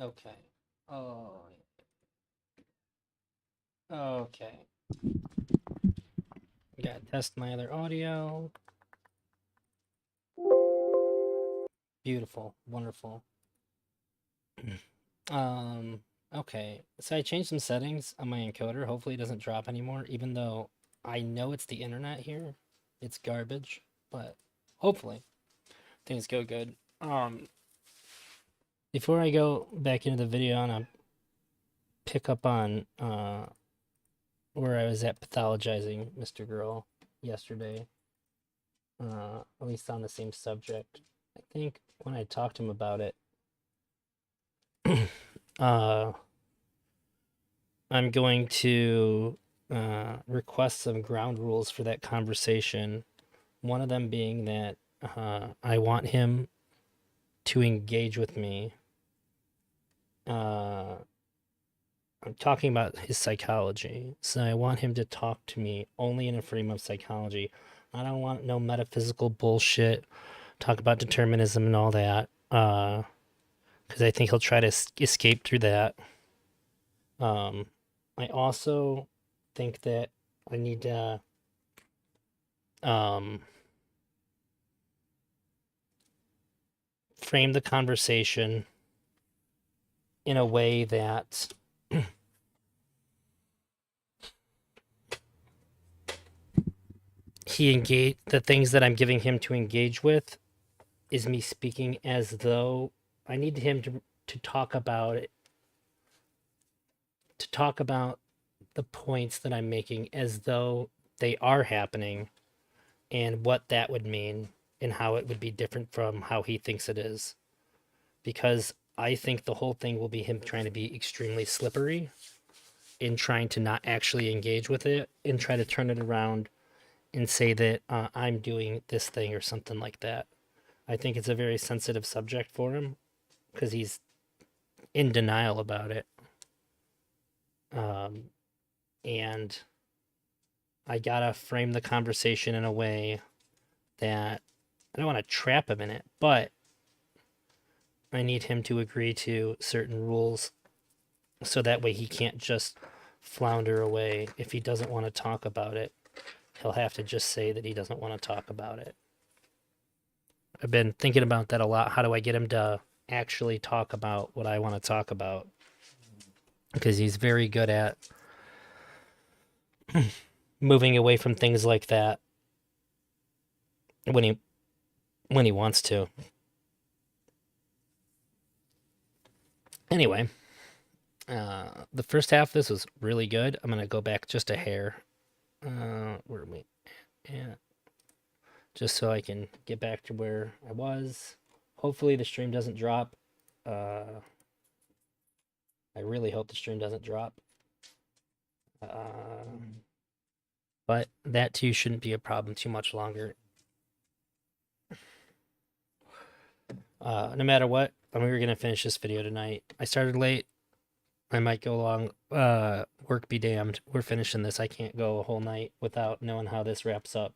Okay. Oh, okay. Gotta test my other audio. Beautiful. Wonderful. Um, okay. So I changed some settings on my encoder. Hopefully it doesn't drop anymore, even though I know it's the internet here. It's garbage, but hopefully things go good. Before I go back into the video and I pick up on where I was at pathologizing Mr. Girl yesterday, at least on the same subject. I think when I talked to him about it, uh, I'm going to request some ground rules for that conversation. One of them being that I want him to engage with me. I'm talking about his psychology. So I want him to talk to me only in a frame of psychology. I don't want no metaphysical bullshit, talk about determinism and all that. Because I think he'll try to escape through that. I also think that I need to frame the conversation in a way that the things that I'm giving him to engage with is me speaking as though I need him to talk about it, to talk about the points that I'm making as though they are happening and what that would mean and how it would be different from how he thinks it is. Because I think the whole thing will be him trying to be extremely slippery in trying to not actually engage with it and try to turn it around and say that I'm doing this thing or something like that. I think it's a very sensitive subject for him because he's in denial about it. And I gotta frame the conversation in a way that I don't want to trap him in it, but I need him to agree to certain rules so that way he can't just flounder away. If he doesn't want to talk about it, he'll have to just say that he doesn't want to talk about it. I've been thinking about that a lot. How do I get him to actually talk about what I want to talk about? Because he's very good at moving away from things like that when he wants to. Anyway, the first half of this was really good. I'm gonna go back just a hair. Where are we? Yeah, just so I can get back to where I was. Hopefully the stream doesn't drop. I really hope the stream doesn't drop. But that too shouldn't be a problem too much longer. No matter what, we were gonna finish this video tonight. I started late. I might go long. Work be damned. We're finishing this. I can't go a whole night without knowing how this wraps up.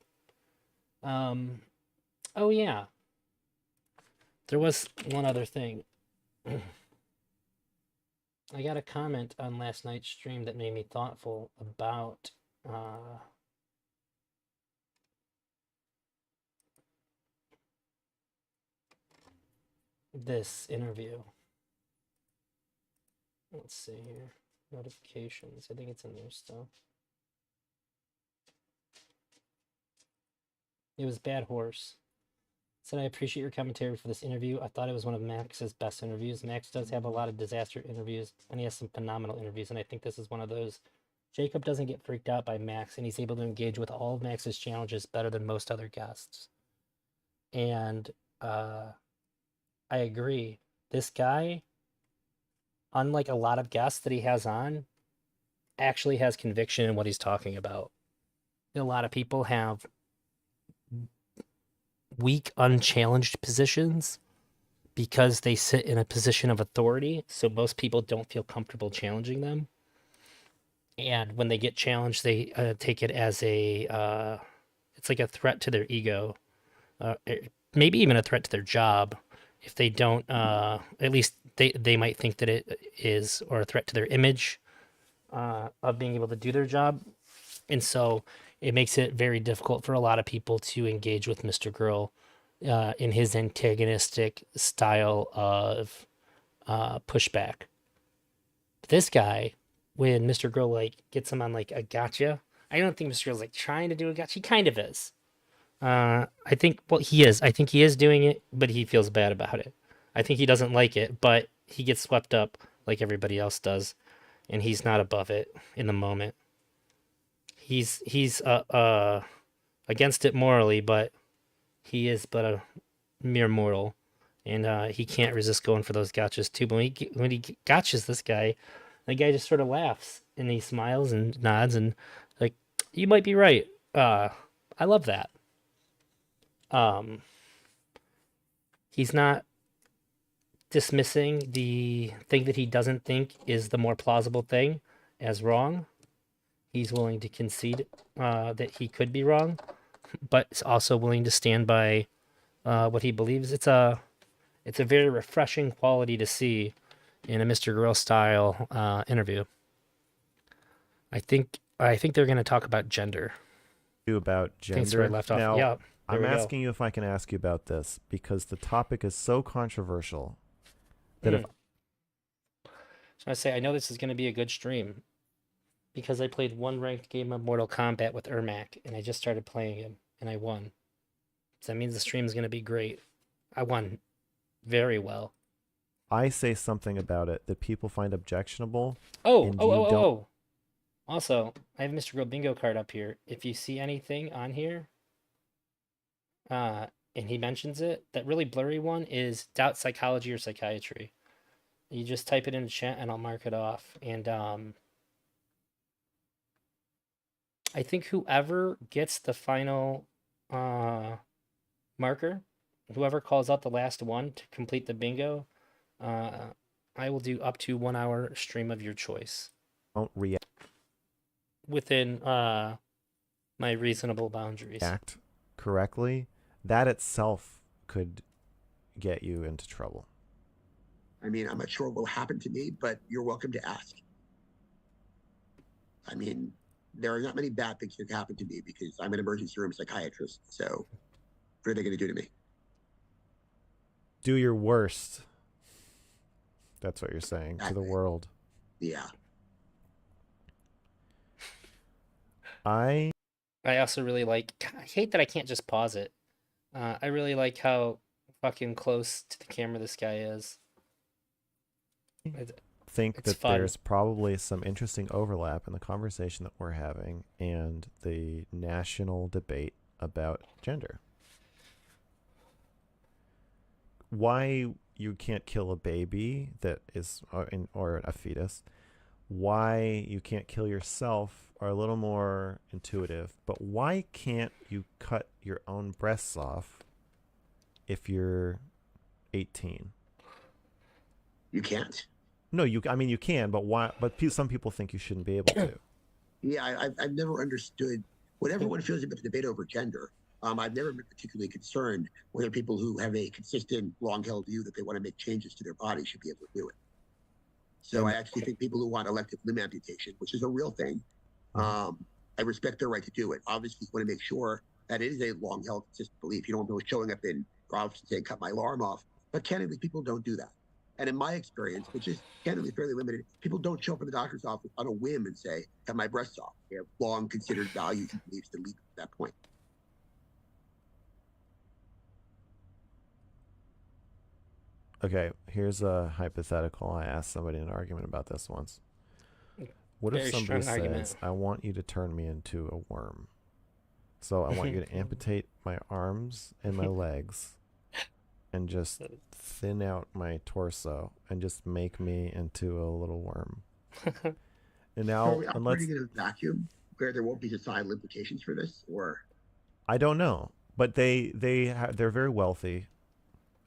Oh yeah. There was one other thing. I got a comment on last night's stream that made me thoughtful about this interview. Let's see here. Notifications. I think it's in there still. It was Bad Horse. Said, I appreciate your commentary for this interview. I thought it was one of Max's best interviews. Max does have a lot of disaster interviews, and he has some phenomenal interviews, and I think this is one of those. Jacob doesn't get freaked out by Max, and he's able to engage with all of Max's challenges better than most other guests. And I agree. This guy, unlike a lot of guests that he has on, actually has conviction in what he's talking about. A lot of people have weak, unchallenged positions because they sit in a position of authority. So most people don't feel comfortable challenging them. And when they get challenged, they take it as it's like a threat to their ego, maybe even a threat to their job. if they don't, at least they might think that it is, or a threat to their image of being able to do their job. And so it makes it very difficult for a lot of people to engage with Mr. Girl in his antagonistic style of pushback. This guy, when Mr. Girl like gets him on like a gotcha, I don't think Mr. Girl's like trying to do a gotcha. He kind of is. I think, well, he is. I think he is doing it, but he feels bad about it. I think he doesn't like it, but he gets swept up like everybody else does, and he's not above it in the moment. He's against it morally, but he is but a mere mortal, and he can't resist going for those gotchas too. But when he gotchas this guy, the guy just sort of laughs and he smiles and nods and like, you might be right. I love that. Um, he's not dismissing the thing that he doesn't think is the more plausible thing as wrong. He's willing to concede that he could be wrong, but is also willing to stand by what he believes. It's a very refreshing quality to see in a Mr. Girl style interview. I think they're going to talk about gender. About Thanks where I gender. left off. Now, Yeah, there I'm we go. asking you if I can ask you about this because the topic is so controversial that if Mm. So I say I know this is going to be a good stream because I played one ranked game of Mortal Kombat with Ermac and I just started playing him and I won. So that means the stream is going to be great. I won very well. I say something about it that people find objectionable Oh, and oh, you oh, oh, don't, oh. Also, I have Mr. Girl Bingo card up here. If you see anything on here, uh, and he mentions it, that really blurry one is doubt psychology or psychiatry. You just type it in the chat and I'll mark it off. And I think whoever gets the final uh, marker, whoever calls out the last one to complete the bingo, uh, I will do up to 1 hour stream of your choice don't within my reasonable boundaries. react correctly, that itself could get you into trouble. I mean, I'm not sure what will happen to me, but you're welcome to ask. I mean, there are not many bad things that happen to me because I'm an emergency room psychiatrist. So, what are they going to do to me? Do your worst. That's what you're saying to the Exactly. world. Yeah. I Also really like. I hate that I can't just pause it. I really like how fucking close to the camera this guy is. think It's that fun. there's probably some interesting overlap in the conversation that we're having and the national debate about gender. Why you can't kill a baby that is, or a fetus, why you can't kill yourself are a little more intuitive, but why can't you cut your own breasts off if you're 18? You can't. No, I mean you can, but why? But some people think you shouldn't be able to. Yeah, I've never understood what everyone feels about the debate over gender. I've never been particularly concerned whether people who have a consistent, long-held view that they want to make changes to their body should be able to do it. So I actually think people who want elective limb amputation, which is a real thing, I respect their right to do it. Obviously, you want to make sure that it is a long-held, consistent belief. You don't want people showing up in your office and saying, "Cut my arm off." But candidly, people don't do that. And in my experience, which is candidly fairly limited, people don't show up in the doctor's office on a whim and say, "Cut my breasts off." They have long considered values and beliefs that lead to that point. Okay, here's a hypothetical. I asked somebody in an argument about this once. What if Very somebody strong argument. says, I want you to turn me into a worm? So I want you to amputate my arms and my legs and just thin out my torso and just make me into a little worm. And So are now, we unless, operating in a vacuum where there won't be societal implications for this? Or I don't know, but they're very wealthy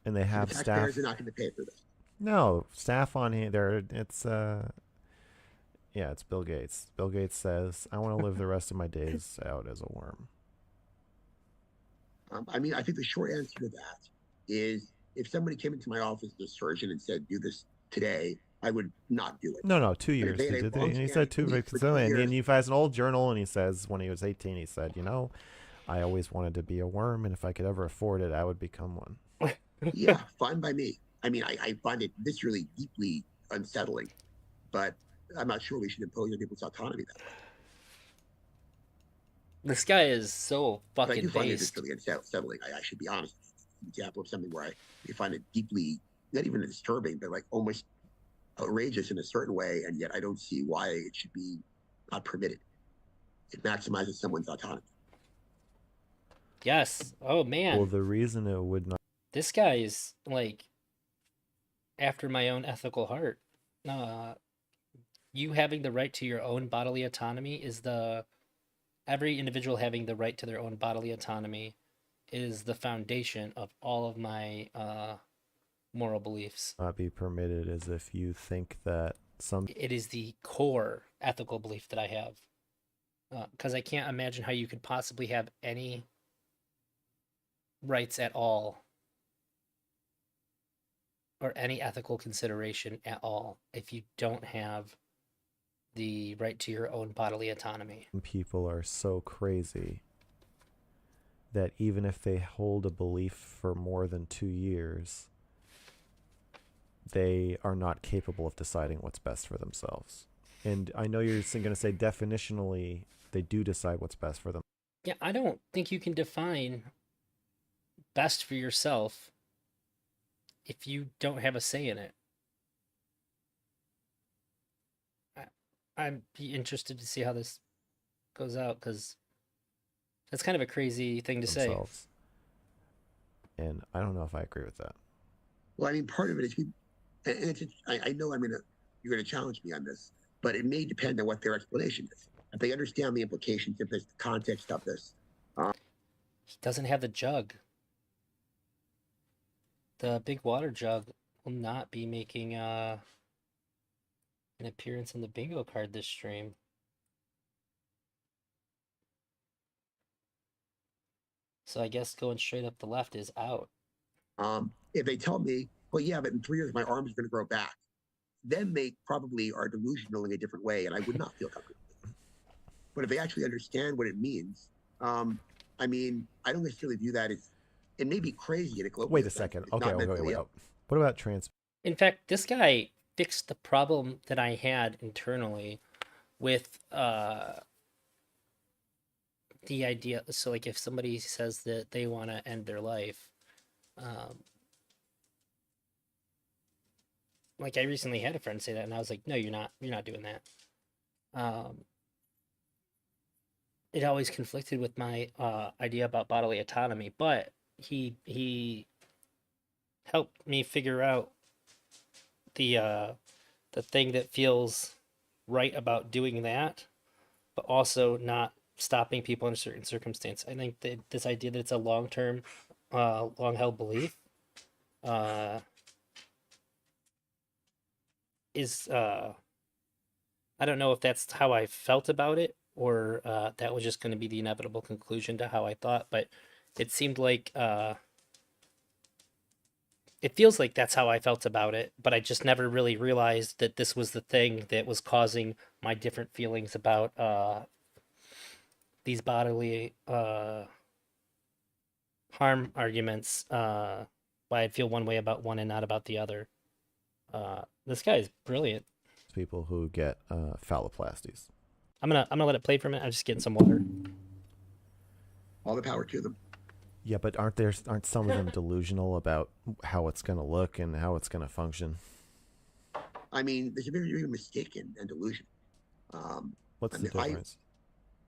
and they so the have taxpayers are staff. not going to pay for this? No, staff on here. There, yeah, it's Bill Gates. Bill Gates says, I want to live the rest of my days out as a worm. I mean, I think the short answer to that is if somebody came into my office as a surgeon and said, do this today, I would not do it. No, 2 But if years they he had a did. And he said long-standing two belief weeks. for So, 2 and years, he has an old journal, and he says when he was 18, he said, I always wanted to be a worm, and if I could ever afford it, I would become one. yeah, fine by me. I mean, I find it viscerally, deeply unsettling, but I'm not sure we should impose on people's autonomy that way. This guy is so But I fucking do find it based. viscerally unsettling. I should be honest. It's an example of something where I find it deeply, not even disturbing, but like almost outrageous in a certain way, and yet I don't see why it should be not permitted. It maximizes someone's autonomy. Yes. Oh man. Well, the reason it would not. This guy is like after my own ethical heart. Uh, you having the right to your own bodily autonomy is the every individual having the right to their own bodily autonomy is the foundation of all of my moral beliefs. Not be permitted is if you think that some. It is the core ethical belief that I have. Because I can't imagine how you could possibly have any rights at all or any ethical consideration at all if you don't have the right to your own bodily autonomy. People are so crazy that even if they hold a belief for more than 2 years, they are not capable of deciding what's best for themselves. And I know you're going to say definitionally they do decide what's best for them. Yeah, I don't think you can define best for yourself if you don't have a say in it. I'd be interested to see how this goes out because that's kind of a crazy thing to say. And I don't know if I agree with that. Well, I mean, part of it is, I know you're going to challenge me on this, but it may depend on what their explanation is. If they understand the implications, if there's the context of this. He doesn't have the jug. The big water jug will not be making an appearance in the bingo card this stream. So I guess going straight up the left is out. If they tell me, well, yeah, but in 3 years my arm is going to grow back, then they probably are delusional in a different way, and I would not feel comfortable. But if they actually understand what it means, I mean, I don't necessarily view that as, it may be crazy in a global. Wait a second. Okay, wait. What about trans? In fact, this guy fixed the problem that I had internally with the idea. So, like, if somebody says that they want to end their life, like I recently had a friend say that, and I was like, "No, you're not. You're not doing that." It always conflicted with my idea about bodily autonomy, but he helped me figure out the thing that feels right about doing that, but also not stopping people in a certain circumstance. I think that this idea that it's a long-term, long-held belief is I don't know if that's how I felt about it or that was just going to be the inevitable conclusion to how I thought, but it seemed like it feels like that's how I felt about it, but I just never really realized that this was the thing that was causing my different feelings about these bodily harm arguments, why I'd feel one way about one and not about the other. This guy is brilliant. People who get phalloplasties. I'm gonna let it play for a minute. I'm just getting some water. All the power to them. Yeah, but aren't some of them delusional about how it's going to look and how it's going to function? I mean, there's a very you're mistaken and delusion. What's the difference?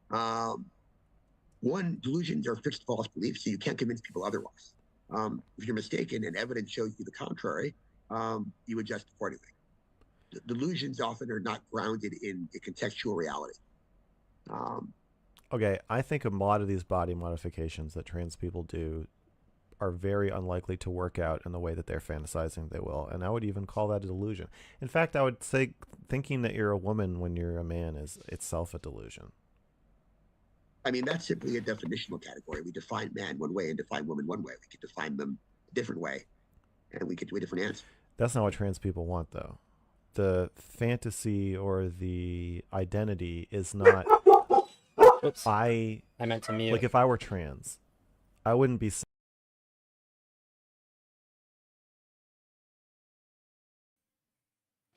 One, delusions are fixed false beliefs, so you can't convince people otherwise. If you're mistaken and evidence shows you the contrary, you adjust accordingly. Delusions often are not grounded in a contextual reality. Okay, I think a lot of these body modifications that trans people do are very unlikely to work out in the way that they're fantasizing they will, and I would even call that a delusion. In fact, I would say thinking that you're a woman when you're a man is itself a delusion. I mean, that's simply a definitional category. We define man one way and define woman one way. We could define them a different way. and we get to a different answer. That's not what trans people want, though. The fantasy or the identity is not. Oops. I meant to mute. Like, if I were trans, I wouldn't be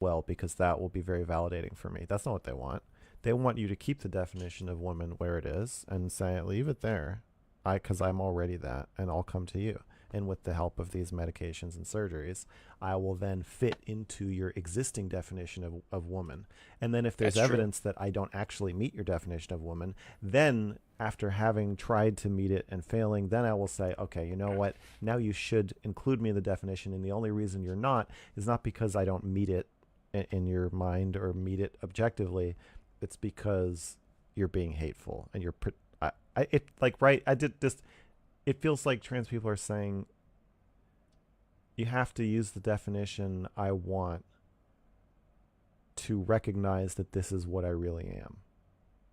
well, because that will be very validating for me. That's not what they want. They want you to keep the definition of woman where it is and say, leave it there, because I'm already that, and I'll come to you. And with the help of these medications and surgeries, I will then fit into your existing definition of woman. And then if there's That's true. evidence that I don't actually meet your definition of woman, then after having tried to meet it and failing, then I will say, okay, you know what? Now you should include me in the definition. And the only reason you're not is not because I don't meet it in your mind or meet it objectively. It's because you're being hateful and you're it feels like trans people are saying you have to use the definition I want to recognize that this is what I really am.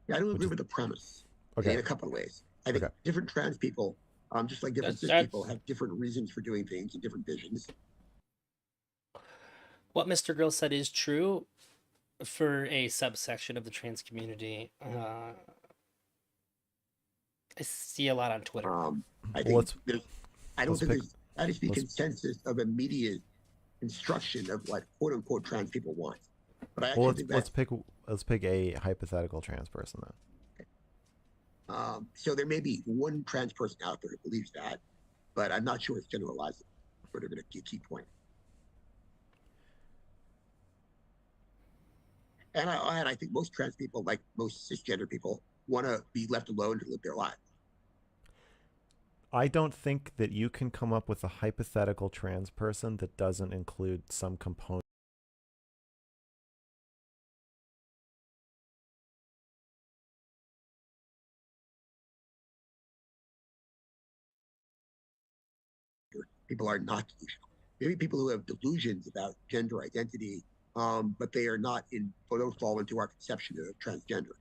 Yeah, I don't agree with the premise. Okay. In a couple of ways. I think different trans people, just like different cis people, have different reasons for doing things and different visions. What Mr. Girl said is true for a subsection of the trans community. I see a lot on Twitter. I think I don't think there's that is the consensus of immediate construction of what quote unquote trans people want. But I actually think let's pick a hypothetical trans person then. So there may be one trans person out there who believes that, but I'm not sure it's generalized for a key point. And I think most trans people, like most cisgender people, want to be left alone to live their life. I don't think that you can come up with a hypothetical trans person that doesn't include some component. People are not delusional. Maybe people who have delusions about gender identity, but they are not don't fall into our conception of transgender.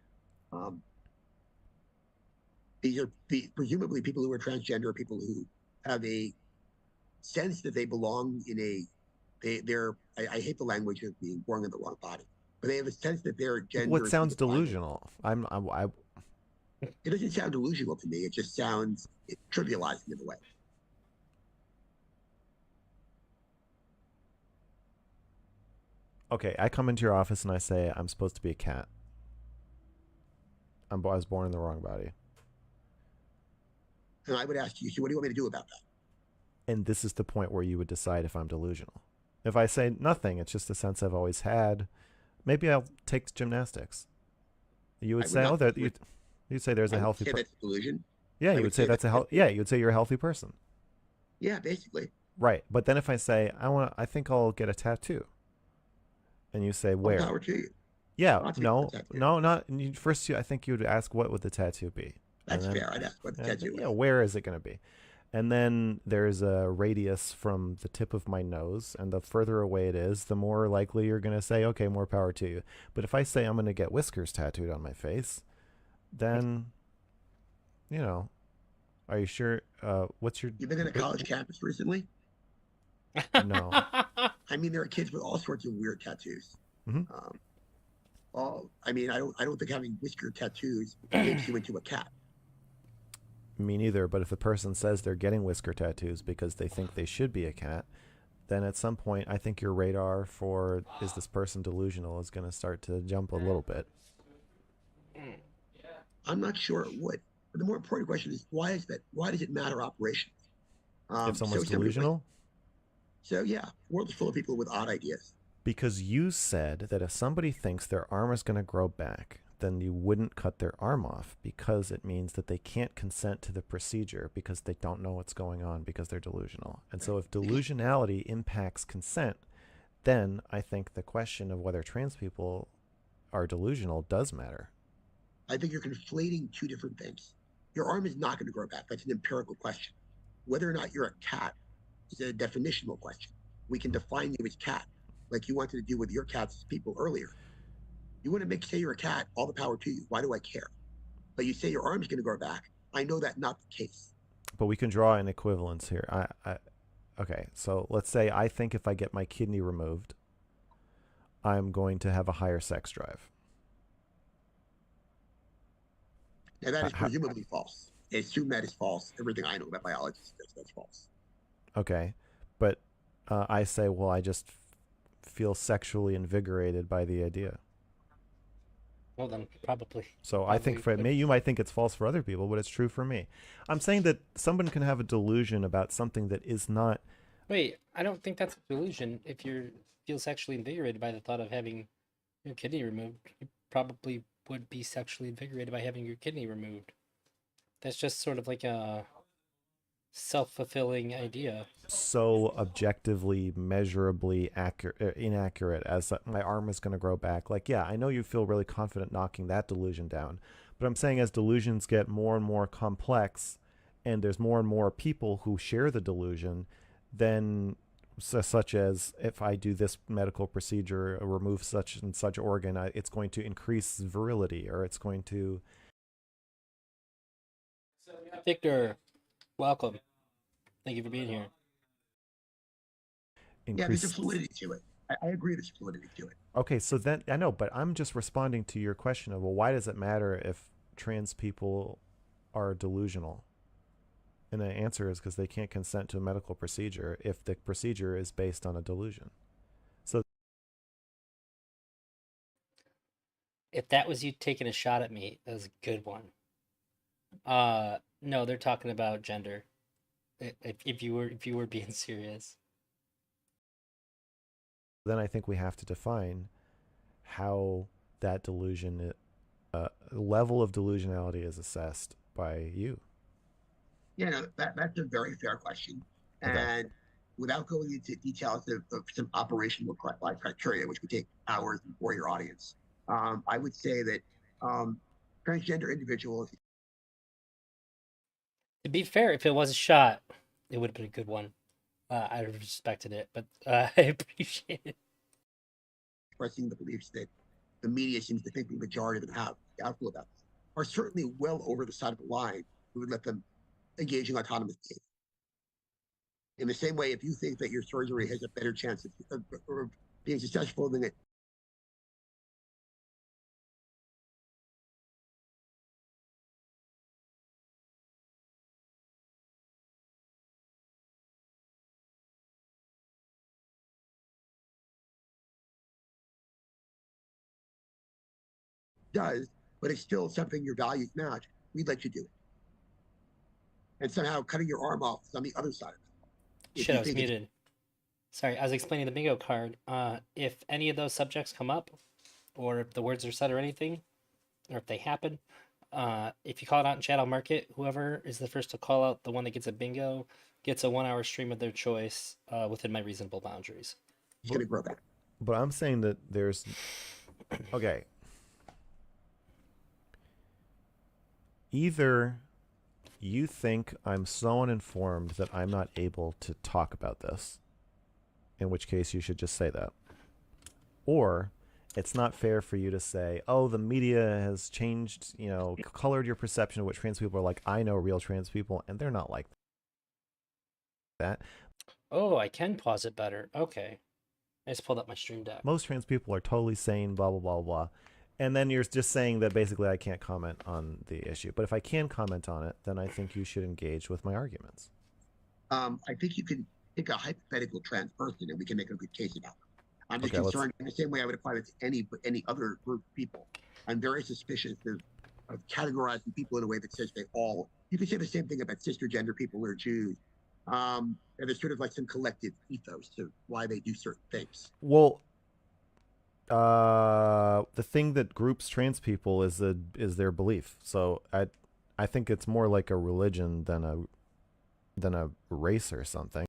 These are presumably people who are transgender, people who have a sense that they belong in I hate the language of being born in the wrong body, but they have a sense that their gender. What sounds delusional? It doesn't sound delusional to me. It just sounds trivializing in a way. Okay, I come into your office and I say I'm supposed to be a cat. I was born in the wrong body. And I would ask you, so what do you want me to do about that? And this is the point where you would decide if I'm delusional. If I say nothing, it's just a sense I've always had, maybe I'll take gymnastics. You would say, you'd say there's a healthy person. That's delusion. Yeah, you would say that's you'd say you're a healthy person. Yeah, basically. Right. But then if I say, I think I'll get a tattoo. And you say, where? Power to you. Yeah, no, not first. I think you would ask, what would the tattoo be? That's fair. I'd ask what the tattoo is. Yeah, where is it going to be? And then there's a radius from the tip of my nose, and the further away it is, the more likely you're going to say, okay, more power to you. But if I say I'm going to get whiskers tattooed on my face, then, are you sure? What's your? You've been in a college campus recently? No. I mean, there are kids with all sorts of weird tattoos. Mm-hmm. I don't think having whisker tattoos makes you into a cat. Me neither, but if the person says they're getting whisker tattoos because they think they should be a cat, then at some point I think your radar for is this person delusional is going to start to jump a little bit. I'm not sure it would. But the more important question is, why is that? Why does it matter operations? If someone's delusional? So yeah, the world is full of people with odd ideas. Because you said that if somebody thinks their arm is going to grow back, then you wouldn't cut their arm off because it means that they can't consent to the procedure because they don't know what's going on because they're delusional. And so if delusionality impacts consent, then I think the question of whether trans people are delusional does matter. I think you're conflating two different things. Your arm is not going to grow back. That's an empirical question. Whether or not you're a cat is a definitional question. We can define you as cat, like you wanted to do with your cats as people earlier. You want to say you're a cat, all the power to you. Why do I care? But you say your arm's going to grow back. I know that's not the case. But we can draw an equivalence here. Okay, so let's say I think if I get my kidney removed, I'm going to have a higher sex drive. Now, that is How, presumably false. I assume that is false. Everything I know about biology suggests that's false. okay, but I say, well, I just feel sexually invigorated by the idea. Well, then probably. So I think for me, you might think it's false for other people, but it's true for me. I'm saying that someone can have a delusion about something that is not. Wait, I don't think that's a delusion. If you feel sexually invigorated by the thought of having your kidney removed, you probably would be sexually invigorated by having your kidney removed. That's just sort of like a self-fulfilling idea. So objectively, measurably inaccurate as my arm is going to grow back. Like, yeah, I know you feel really confident knocking that delusion down, but I'm saying as delusions get more and more complex, and there's more and more people who share the delusion, then such as if I do this medical procedure, remove such and such organ, it's going to increase virility, or it's going to Victor, welcome. Thank you for being here. Yeah, there's a increase. fluidity to it. I agree there's fluidity to it. Okay, so then I know, but I'm just responding to your question of, well, why does it matter if trans people are delusional? And the answer is because they can't consent to a medical procedure if the procedure is based on a delusion. So If that was you taking a shot at me, that was a good one. No, they're talking about gender. If you were being serious. then I think we have to define how that delusion, level of delusionality is assessed by you. Yeah, no, that's a very fair question. Okay. And without going into details of some operational criteria, which would take hours before your audience, I would say that transgender individuals. To be fair, if it was a shot, it would have been a good one. I respected it, but I appreciate it. Expressing the beliefs that the media seems to think the majority of them have doubtful about this, are certainly well over the side of the line. We would let them engage in autonomous behavior. In the same way, if you think that your surgery has a better chance of being successful than it does, but it's still something your values match, we'd let you do it. And somehow cutting your arm off is on the other side of it. If Shit, you I was think muted. Sorry, I was explaining the bingo card. If any of those subjects come up, or if the words are said or anything, or if they happen, if you call it out in chat, I'll mark it. Whoever is the first to call out the one that gets a bingo gets a 1 hour stream of their choice within my reasonable boundaries. it's going to grow back. But I'm saying that there's, okay, either you think I'm so uninformed that I'm not able to talk about this, in which case you should just say that, or it's not fair for you to say, oh, the media has changed, colored your perception of what trans people are like. I know real trans people, and they're not like that. Oh, I can pause it better. Okay. I just pulled up my stream deck. Most trans people are totally sane, blah, blah, blah, blah. And then you're just saying that basically I can't comment on the issue. But if I can comment on it, then I think you should engage with my arguments. I think you can pick a hypothetical trans person and we can make a good case about them. I'm just Okay, concerned in the same way I would apply it to any other group of people. I'm very suspicious of categorizing people in a way that says they all. You could say the same thing about cisgender people or Jews. And there's sort of like some collective ethos to why they do certain things. Well, the thing that groups trans people is their belief. So I think it's more like a religion than a race or something. I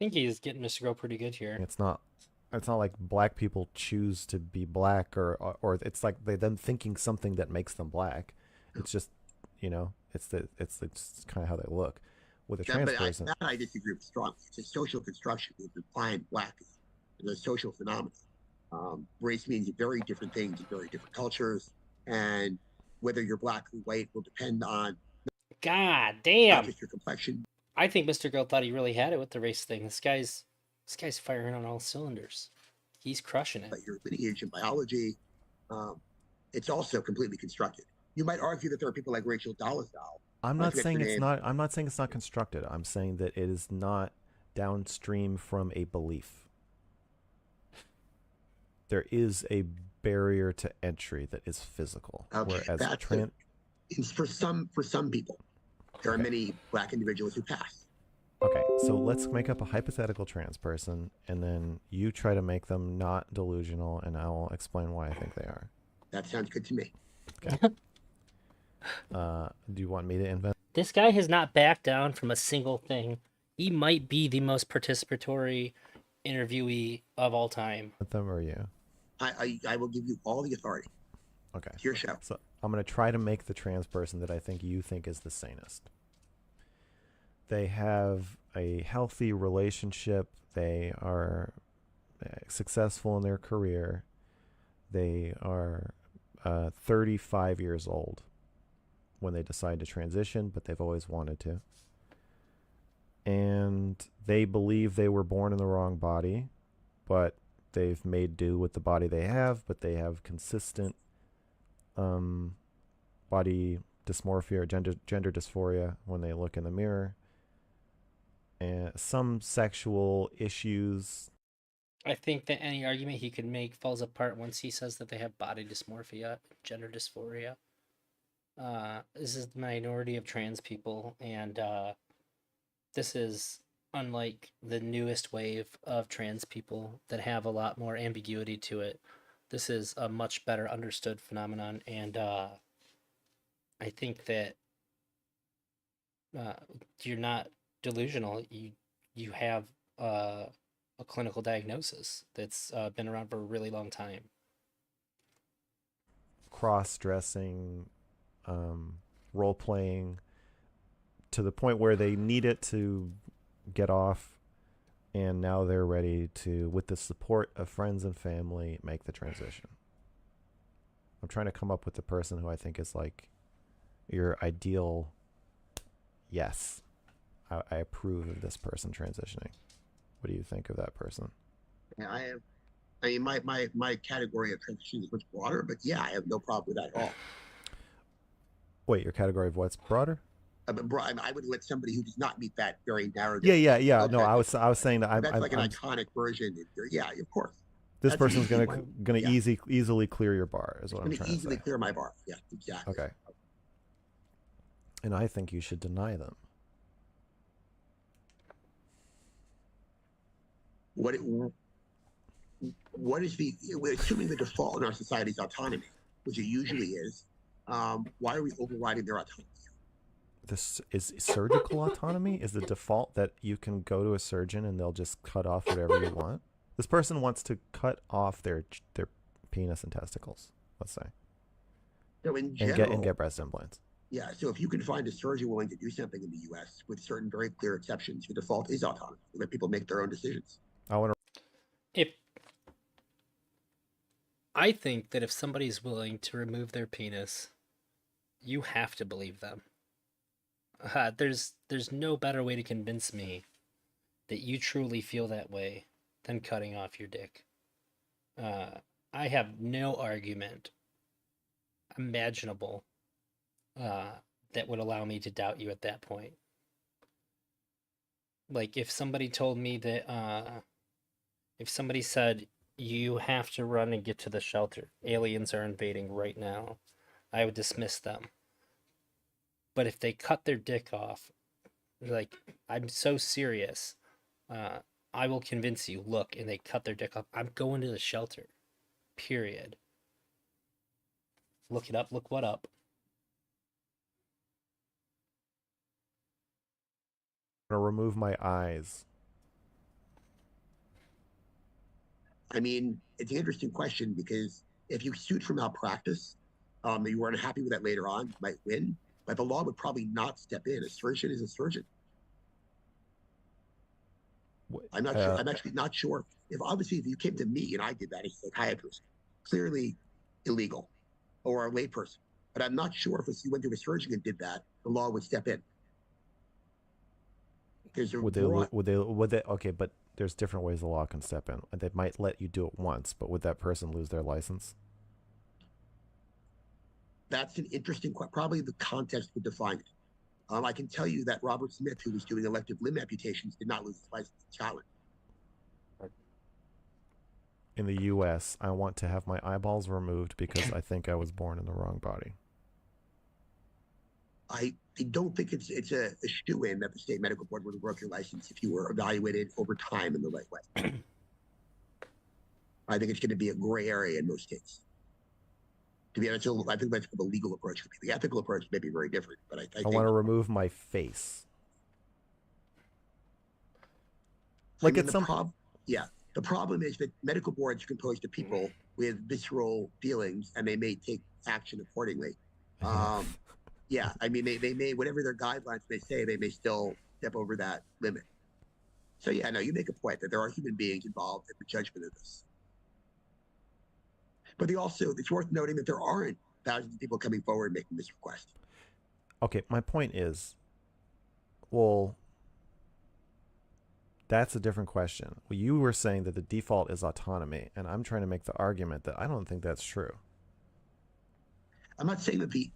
think he's getting Mr. Girl pretty good here. It's not like black people choose to be black or it's like them thinking something that makes them black. It's just, it's kind of how they look. With a trans person, I disagree with strongly. It's a social construction. It's implying black is a social phenomenon. Race means very different things in very different cultures, and whether you're black or white will depend on God not damn. just your complexion. I think Mr. Girl thought he really had it with the race thing. This guy's firing on all cylinders. He's crushing it. But your lineage and biology, um, it's also completely constructed. You might argue that there are people like Rachel Dolezal. I'm I not forget saying her it's name. not. I'm not saying it's not constructed. I'm saying that it is not downstream from a belief. There is a barrier to entry that is physical, Okay, whereas for some people. There are Okay. many Black individuals who pass. Okay, so let's make up a hypothetical trans person, and then you try to make them not delusional, and I will explain why I think they are. That sounds good to me. Okay. Do you want me to invent? This guy has not backed down from a single thing. He might be the most participatory interviewee of all time. Them or you? I will give you all the authority. Okay. It's your show. So I'm going to try to make the trans person that I think you think is the sanest. They have a healthy relationship. They are successful in their career. They are 35 years old when they decide to transition, but they've always wanted to. And they believe they were born in the wrong body, but they've made do with the body they have, but they have consistent body dysmorphia or gender dysphoria when they look in the mirror, and some sexual issues. I think that any argument he could make falls apart once he says that they have body dysmorphia, gender dysphoria. This is the minority of trans people, and this is unlike the newest wave of trans people that have a lot more ambiguity to it. This is a much better understood phenomenon, and I think that you're not delusional. You have a clinical diagnosis that's been around for a really long time. Cross-dressing, role-playing to the point where they need it to get off, and now they're ready to, with the support of friends and family, make the transition. I'm trying to come up with the person who I think is like your ideal. Yes, I approve of this person transitioning. What do you think of that person? Yeah, I mean, my category of transition is much broader, but yeah, I have no problem with that at all. Wait, your category of what's broader? I would let somebody who does not meet that very narrow. Yeah. No, Okay, I was saying that that's like an iconic version. Yeah, of course. This That's person's an easy gonna one. Yeah. easily clear your bar, is what I'm It's trying going to to easily say. clear my bar. Yeah, exactly. Okay. And I think you should deny them. What is assuming the default in our society is autonomy, which it usually is? Why are we overriding their autonomy? This is surgical autonomy. Is the default that you can go to a surgeon and they'll just cut off whatever you want? This person wants to cut off their penis and testicles, let's say, So in general, and get breast implants. yeah. So if you can find a surgeon willing to do something in the U.S. with certain very clear exceptions, the default is autonomy. Let people make their own decisions. If I think that if somebody's willing to remove their penis, you have to believe them. There's no better way to convince me that you truly feel that way than cutting off your dick. I have no argument imaginable that would allow me to doubt you at that point. Like if somebody told me that if somebody said you have to run and get to the shelter, aliens are invading right now, I would dismiss them. But if they cut their dick off, like, I'm so serious, I will convince you, look, and they cut their dick off, I'm going to the shelter. Period. Look it up, look what up. I'm gonna remove my eyes. I mean, it's an interesting question because if you sued for malpractice, you weren't happy with that later on, you might win, but the law would probably not step in. A surgeon is a surgeon. I'm not sure. I'm actually not sure if obviously if you came to me and I did that as a psychiatrist, clearly illegal, or a layperson. But I'm not sure if you went to a surgeon and did that, the law would step in. There's a Would broad. they? Okay, but there's different ways the law can step in. They might let you do it once, but would that person lose their license? That's an interesting question. Probably the context would define it. I can tell you that Robert Smith, who was doing elective limb amputations, did not lose his license in Scotland. In the U.S., I want to have my eyeballs removed because I think I was born in the wrong body. I don't think it's a shoe-in that the state medical board would revoke your license if you were evaluated over time in the right way. I think it's going to be a gray area in most states. To be honest, I think that's what the legal approach would be. The ethical approach may be very different, but I think want to remove my face. Like I mean, the problem is that medical boards are composed of people with visceral feelings, and they may take action accordingly. Yeah, I mean, they may, whatever their guidelines may say, they may still step over that limit. So yeah, no, you make a point that there are human beings involved in the judgment of this. But it's worth noting that there aren't thousands of people coming forward making this request. Okay, my point is, well, that's a different question. Well, you were saying that the default is autonomy, and I'm trying to make the argument that I don't think that's true. I'm not saying that the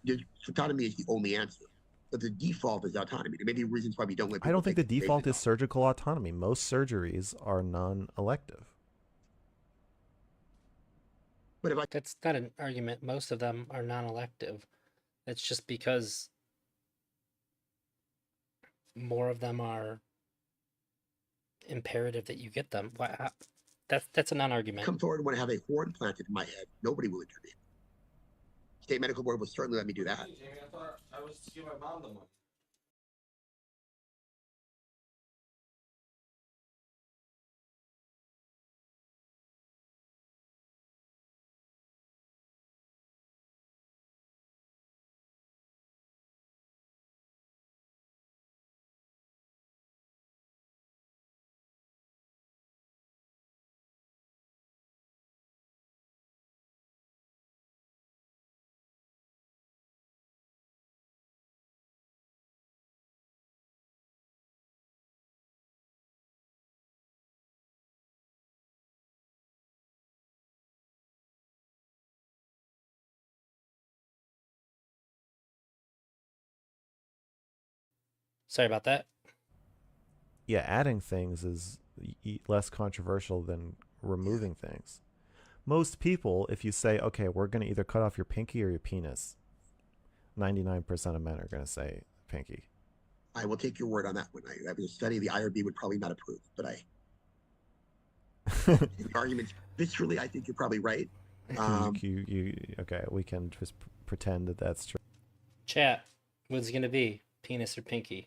autonomy is the only answer, but the default is autonomy. There may be reasons why we don't let people. I don't think the default is surgical autonomy. Most surgeries are non-elective. But that's not an argument. Most of them are non-elective. It's just because more of them are imperative that you get them. That's a non-argument. Come forward and want to have a horn planted in my head. Nobody will intervene. State medical board will certainly let me do that. Hey, Jamie, I thought I was to give my mom the money. Sorry about that. Yeah, adding things is less controversial than removing things. Most people, if you say, okay, we're going to either cut off your pinky or your penis, 99% of men are going to say pinky. I will take your word on that one. I was a study the IRB would probably not approve, but the arguments viscerally, I think you're probably right. Okay, we can just pretend that that's true. Chat, what's it going to be? Penis or pinky?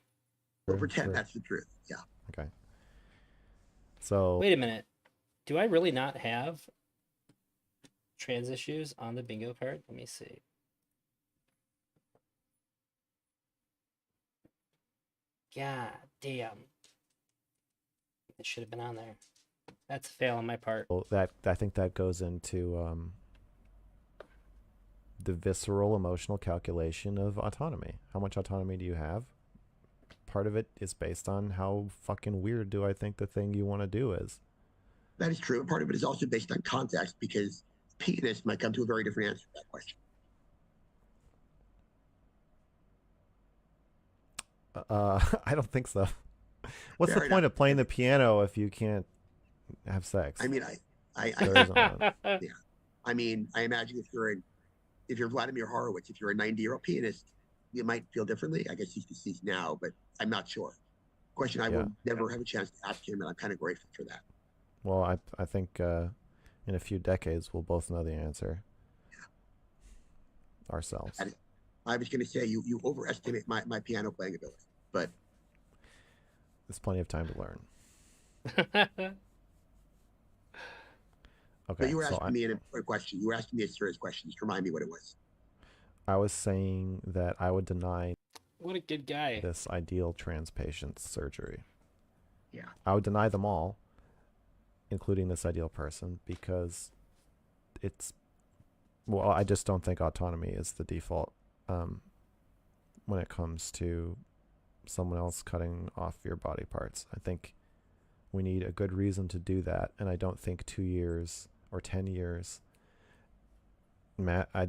We'll pretend that's the truth. Yeah. Okay. So wait a minute. Do I really not have trans issues on the bingo card? Let me see. God damn. It should have been on there. That's a fail on my part. Well, I think that goes into the visceral emotional calculation of autonomy. How much autonomy do you have? Part of it is based on how fucking weird do I think the thing you want to do is. That is true. Part of it is also based on context, because penis might come to a very different answer to that question. I don't think so. What's Fair the point enough. of playing the piano if you can't have sex? I mean, There isn't one. yeah. I mean, I imagine if you're Vladimir Horowitz, if you're a 90-year-old pianist, you might feel differently. I guess he's deceased now, but I'm not sure. Question I will never have a chance to ask him, and I'm kind of grateful for that. Well, I think in a few decades we'll both know the answer. Yeah. Ourselves. I was going to say you overestimate my piano playing ability, but there's plenty of time to learn. Okay. But you were asking me a question. You were asking me a serious question. Just remind me what it was. I was saying that I would deny. What a good guy. This ideal trans patient's surgery. Yeah. I would deny them all, including this ideal person, because I just don't think autonomy is the default when it comes to someone else cutting off your body parts. I think we need a good reason to do that, and I don't think 2 years or 10 years. Matt, I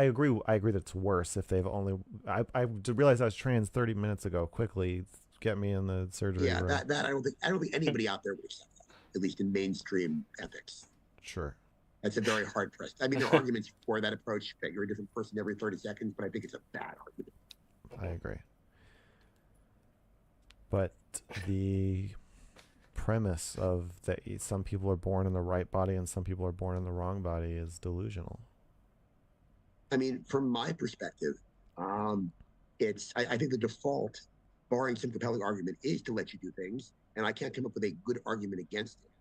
agree. I agree that it's worse if they've only. I realized I was trans 30 minutes ago. Quickly, get me in the surgery Yeah, room. that I don't think anybody out there would accept that, at least in mainstream ethics. Sure. That's a very hard pressed. I mean, there are arguments for that approach that you're a different person every 30 seconds, but I think it's a bad argument. I agree. But the premise of that some people are born in the right body and some people are born in the wrong body is delusional. I mean, from my perspective, I think the default, barring some compelling argument, is to let you do things, and I can't come up with a good argument against it.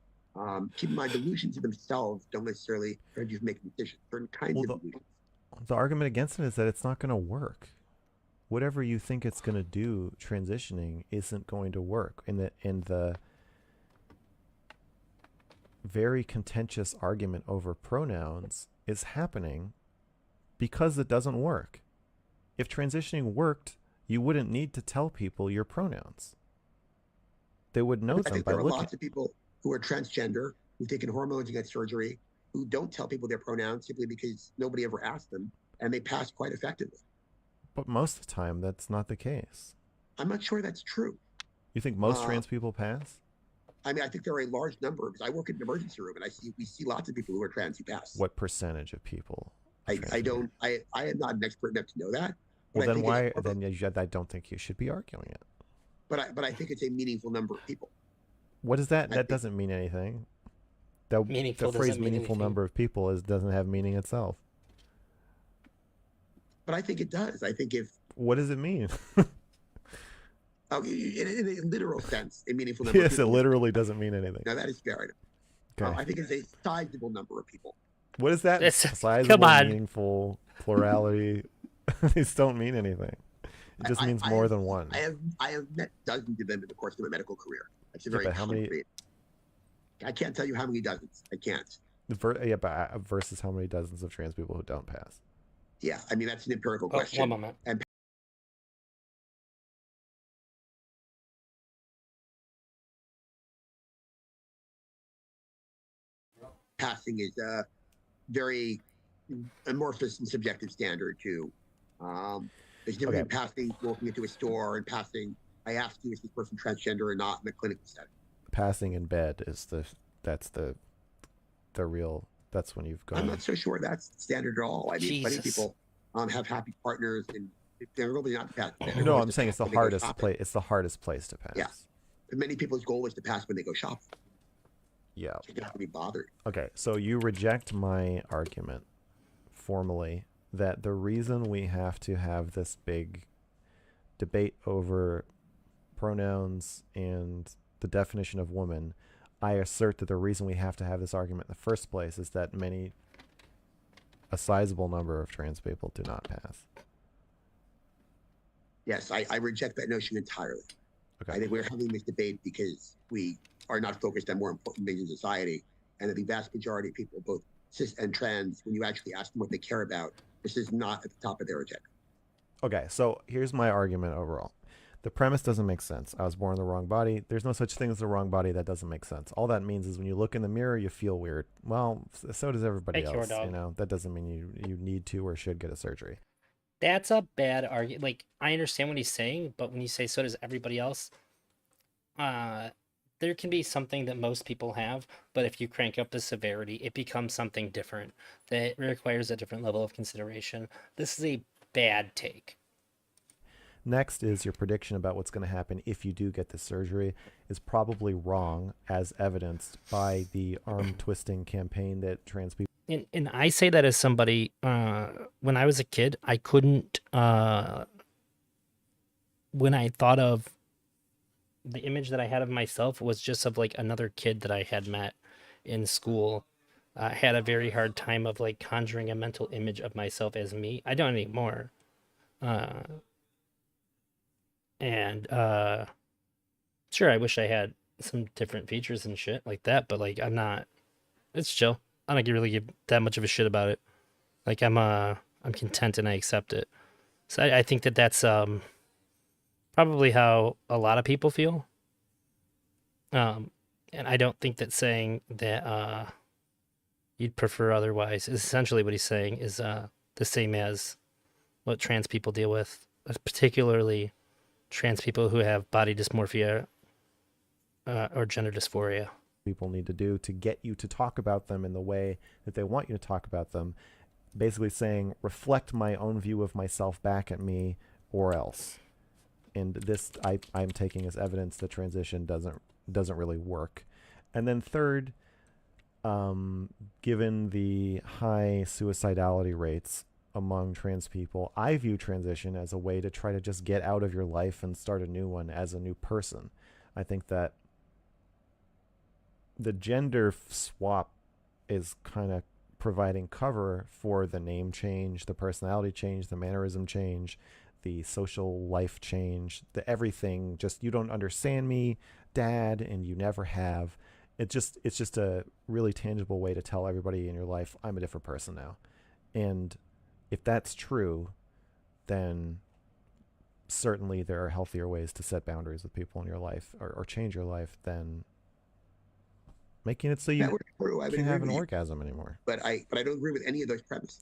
Keep in mind, delusions themselves don't necessarily prevent you from making decisions. Certain kinds of delusions. The argument against it is that it's not going to work. Whatever you think it's going to do, transitioning isn't going to work. In the very contentious argument over pronouns is happening because it doesn't work. If transitioning worked, you wouldn't need to tell people your pronouns. They would know them by looking. There are lots of people who are transgender, who've taken hormones and get surgery, who don't tell people their pronouns simply because nobody ever asked them, and they pass quite effectively. But most of the time, that's not the case. I'm not sure that's true. You think most trans people pass? I mean, I think there are a large number, because I work in an emergency room, and we see lots of people who are trans who pass. What percentage of people? I am not an expert enough to know that. Well, then why? Then I don't think you should be arguing it. But I think it's a meaningful number of people. What is that? That doesn't mean anything. The phrase "meaningful number of people" doesn't have meaning itself. But I think it does. I think if. What does it mean? In a literal sense, a meaningful number. Yes, it literally doesn't mean anything. No, that is fair. Okay. I think it's a sizable number of people. What is that? Sizable, come on. meaningful, plurality. These don't mean anything. It just means more than one. I have met dozens of them in the course of my medical career. That's a very concrete. I can't tell you how many dozens. I can't. Versus how many dozens of trans people who don't pass. Yeah, I mean that's an empirical question. One moment. And passing is a very amorphous and subjective standard too. There's difference in passing, walking into a store, and passing. I ask you, is this person transgender or not in a clinical setting? Passing in bed is that's the real. That's when you've gone. I'm not so sure that's standard at all. I mean, plenty of people have happy partners, and they're really not passed. No, I'm saying it's the hardest place. It's the hardest place to pass. Yeah, but many people's goal is to pass when they go shopping. Yeah, you don't have to be bothered. Okay, so you reject my argument formally that the reason we have to have this big debate over pronouns and the definition of woman, I assert that the reason we have to have this argument in the first place is that a sizable number of trans people do not pass. Yes, I reject that notion entirely. Okay. I think we're having this debate because we are not focused on more important things in society, and that the vast majority of people, both cis and trans, when you actually ask them what they care about, this is not at the top of their agenda. Okay, so here's my argument overall. The premise doesn't make sense. I was born in the wrong body. There's no such thing as the wrong body. That doesn't make sense. All that means is when you look in the mirror, you feel weird. Well, so does everybody else. You know, that doesn't mean you need to or should get a surgery. That's a bad argument. Like, I understand what he's saying, but when you say so does everybody else, there can be something that most people have, but if you crank up the severity, it becomes something different that requires a different level of consideration. This is a bad take. Next is your prediction about what's going to happen if you do get the surgery is probably wrong, as evidenced by the arm twisting campaign that trans people. And I say that as somebody, when I was a kid, I couldn't, when I thought of the image that I had of myself was just of like another kid that I had met in school. I had a very hard time of like conjuring a mental image of myself as me. I don't anymore. Sure, I wish I had some different features and shit like that, but like I'm not. It's chill. I don't really give that much of a shit about it. Like I'm content and I accept it. So I think that's probably how a lot of people feel. And I don't think that saying that you'd prefer otherwise is essentially what he's saying is the same as what trans people deal with, particularly trans people who have body dysmorphia or gender dysphoria. People need to do to get you to talk about them in the way that they want you to talk about them. Basically saying, reflect my own view of myself back at me or else. And this I'm taking as evidence that transition doesn't really work. And then third, given the high suicidality rates among trans people, I view transition as a way to try to just get out of your life and start a new one as a new person. I think that the gender swap is kind of providing cover for the name change, the personality change, the mannerism change, the social life change, the everything. Just, you don't understand me, Dad, and you never have. It's just a really tangible way to tell everybody in your life, I'm a different person now. And if that's true, then certainly there are healthier ways to set boundaries with people in your life or change your life than making it so you can't have an orgasm anymore. But I don't agree with any of those premises.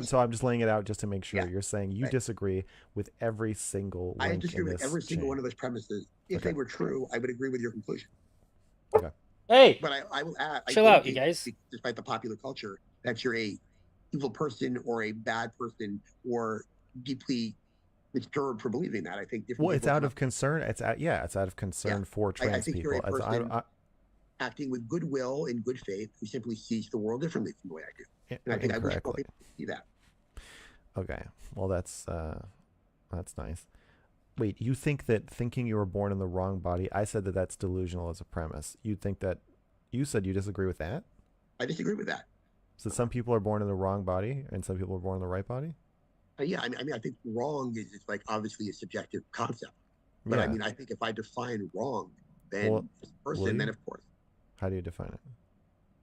So I'm just laying it out just to make sure. Yeah, you're saying you disagree with every single link. I disagree with every single one of those premises. If they were true, I would agree with your conclusion. Okay. Hey, but I will add, chill out, you guys. Despite the popular culture, that you're a evil person or a bad person or deeply disturbed for believing that. I think different. It's out of concern. It's out of concern for trans people. You're a person acting with goodwill and good faith who simply sees the world differently from the way I do. And I think I wish more people see that. Okay. Well, that's nice. Wait, you think that thinking you were born in the wrong body, I said that that's delusional as a premise. You think that, you said you disagree with that? I disagree with that. So some people are born in the wrong body and some people are born in the right body? Yeah, I mean, I think then like obviously a subjective concept. But I mean, I think if I define wrong, then then of course. How do you define it?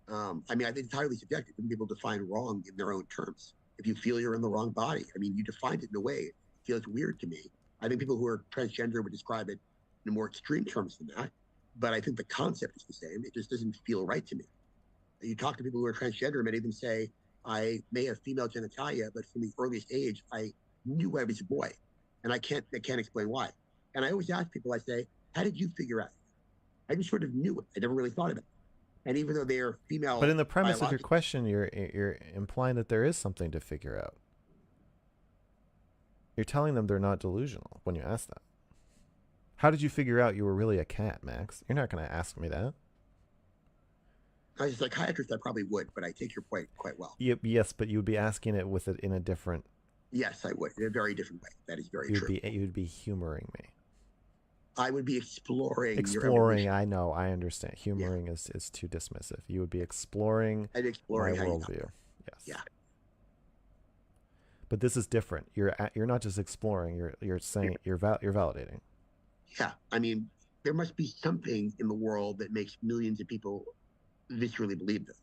I mean, I think it's entirely subjective. People define wrong in their own terms. If you feel you're in the wrong body, I mean, you defined it in a way. It feels weird to me. I think people who are transgender would describe it in more extreme terms than that. But I think the concept is the same. It just doesn't feel right to me. You talk to people who are transgender, many of them say, I may have female genitalia, but from the earliest age, I knew I was a boy. And I can't explain why. And I always ask people, I say, how did you figure out? I just sort of knew it. I never really thought about it. And even though they're female, but in the premise of your question, you're implying that there is something to figure out. You're telling them they're not delusional when you ask that. How did you figure out you were really a cat, Max? You're not going to ask me that. As a psychiatrist, I probably would, but I take your point quite well. Yes, but you would be asking it with it in a different. Yes, I would, in a very different way. That is very true. You'd be humoring me. I would be exploring. I know. I understand. Humoring is too dismissive. You would be exploring my worldview. Yes. Yeah. But this is different. You're not just exploring. You're saying you're validating. Yeah. I mean, there must be something in the world that makes millions of people viscerally believe this.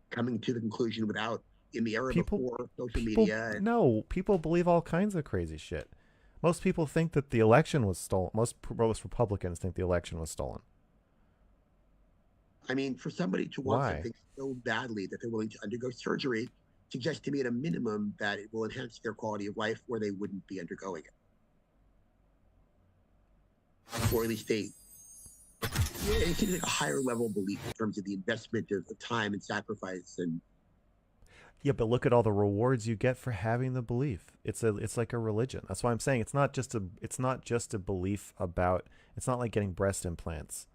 Coming to the conclusion without, in the era before social media. No, people believe all kinds of crazy shit. Most people think that the election was stolen. Most Republicans think the election was stolen. I mean, for somebody to want something so badly that they're willing to undergo surgery suggests to me at a minimum that it will enhance their quality of life or they wouldn't be undergoing it. Or at least it seems like a higher level belief in terms of the investment of time and sacrifice and. Yeah, but look at all the rewards you get for having the belief. It's like a religion. That's why I'm saying it's not just a belief about. It's not like getting breast implants.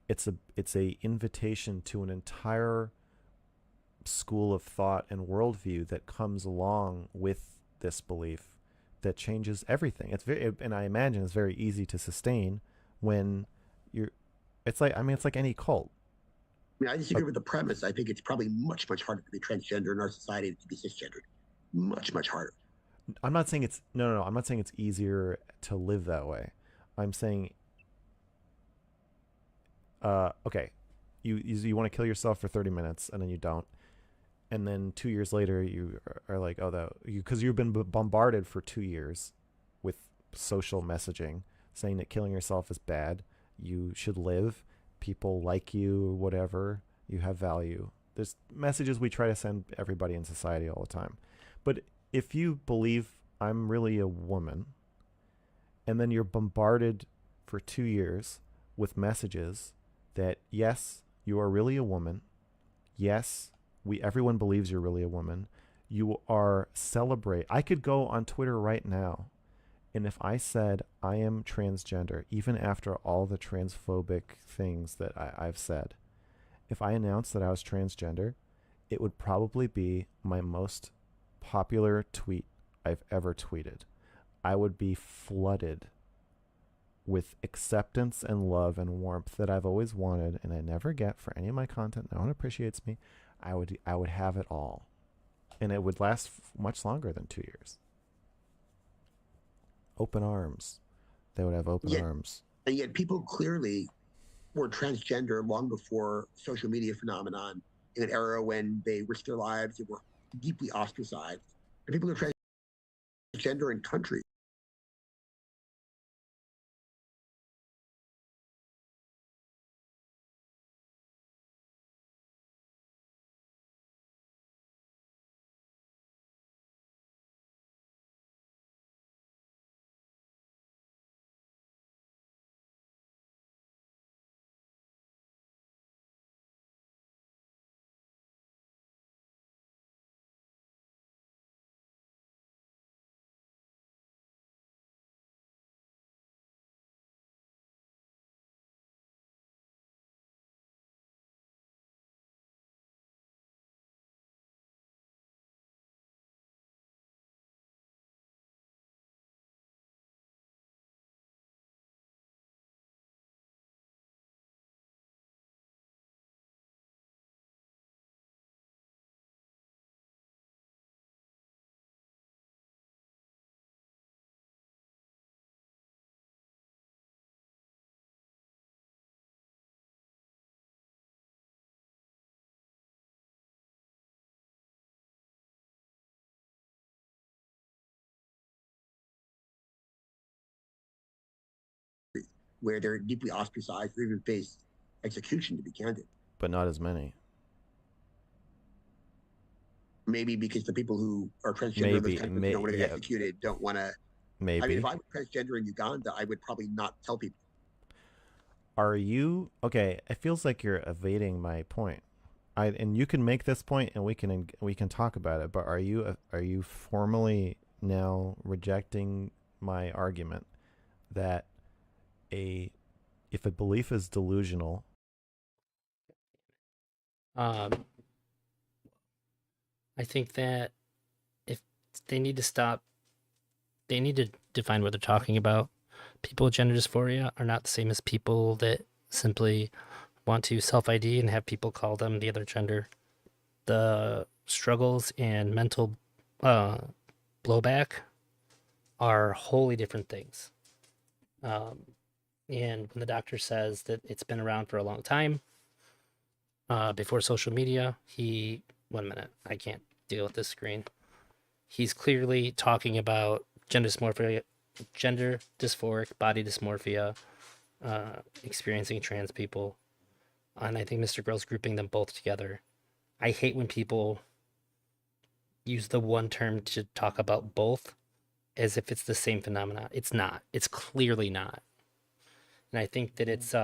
It's a invitation to an entire school of thought and worldview that comes along with this belief that changes everything. And I imagine it's very easy to sustain when you're. It's like any cult. I mean, I disagree with the premise. I think it's probably much, much harder to be transgender in our society than to be cisgendered. Much, much harder. I'm not saying it's no. I'm not saying it's easier to live that way. I'm saying, okay, you want to kill yourself for 30 minutes and then you don't, and then 2 years later you are like, oh, because you've been bombarded for 2 years with social messaging saying that killing yourself is bad. You should live. People like you, whatever. You have value. There's messages we try to send everybody in society all the time. But if you believe I'm really a woman, and then you're bombarded for 2 years with messages that, yes, you are really a woman. Yes, everyone believes you're really a woman. You are celebrate. I could go on Twitter right now, and if I said I am transgender, even after all the transphobic things that I've said, if I announced that I was transgender, it would probably be my most popular tweet I've ever tweeted. I would be flooded with acceptance and love and warmth that I've always wanted and I never get for any of my content. No one appreciates me. I would have it all. And it would last much longer than 2 years. Open arms. They would have open arms. And yet people clearly were transgender long before social media phenomenon, in an era when they risked their lives, they were deeply ostracized. And people are transgender in countries where they're deeply ostracized or even face execution, to be candid. But not as many. Maybe because the people who are transgender in those countries don't want to get executed, don't want to. Maybe. I mean, if I were transgender in Uganda, I would probably not tell people. Are you okay? It feels like you're evading my point. And you can make this point, and we can talk about it. But are you formally now rejecting my argument that if a belief is delusional? I think that if they need to stop, they need to define what they're talking about. People with gender dysphoria are not the same as people that simply want to self-ID and have people call them the other gender. The struggles and mental blowback are wholly different things. And when the doctor says that it's been around for a long time, before social media, 1 minute, I can't deal with this screen. He's clearly talking about gender dysphoric body dysmorphia, experiencing trans people. And I think Mr. Girl's grouping them both together. I hate when people use the one term to talk about both as if it's the same phenomena. It's not. It's clearly not. And I think that it's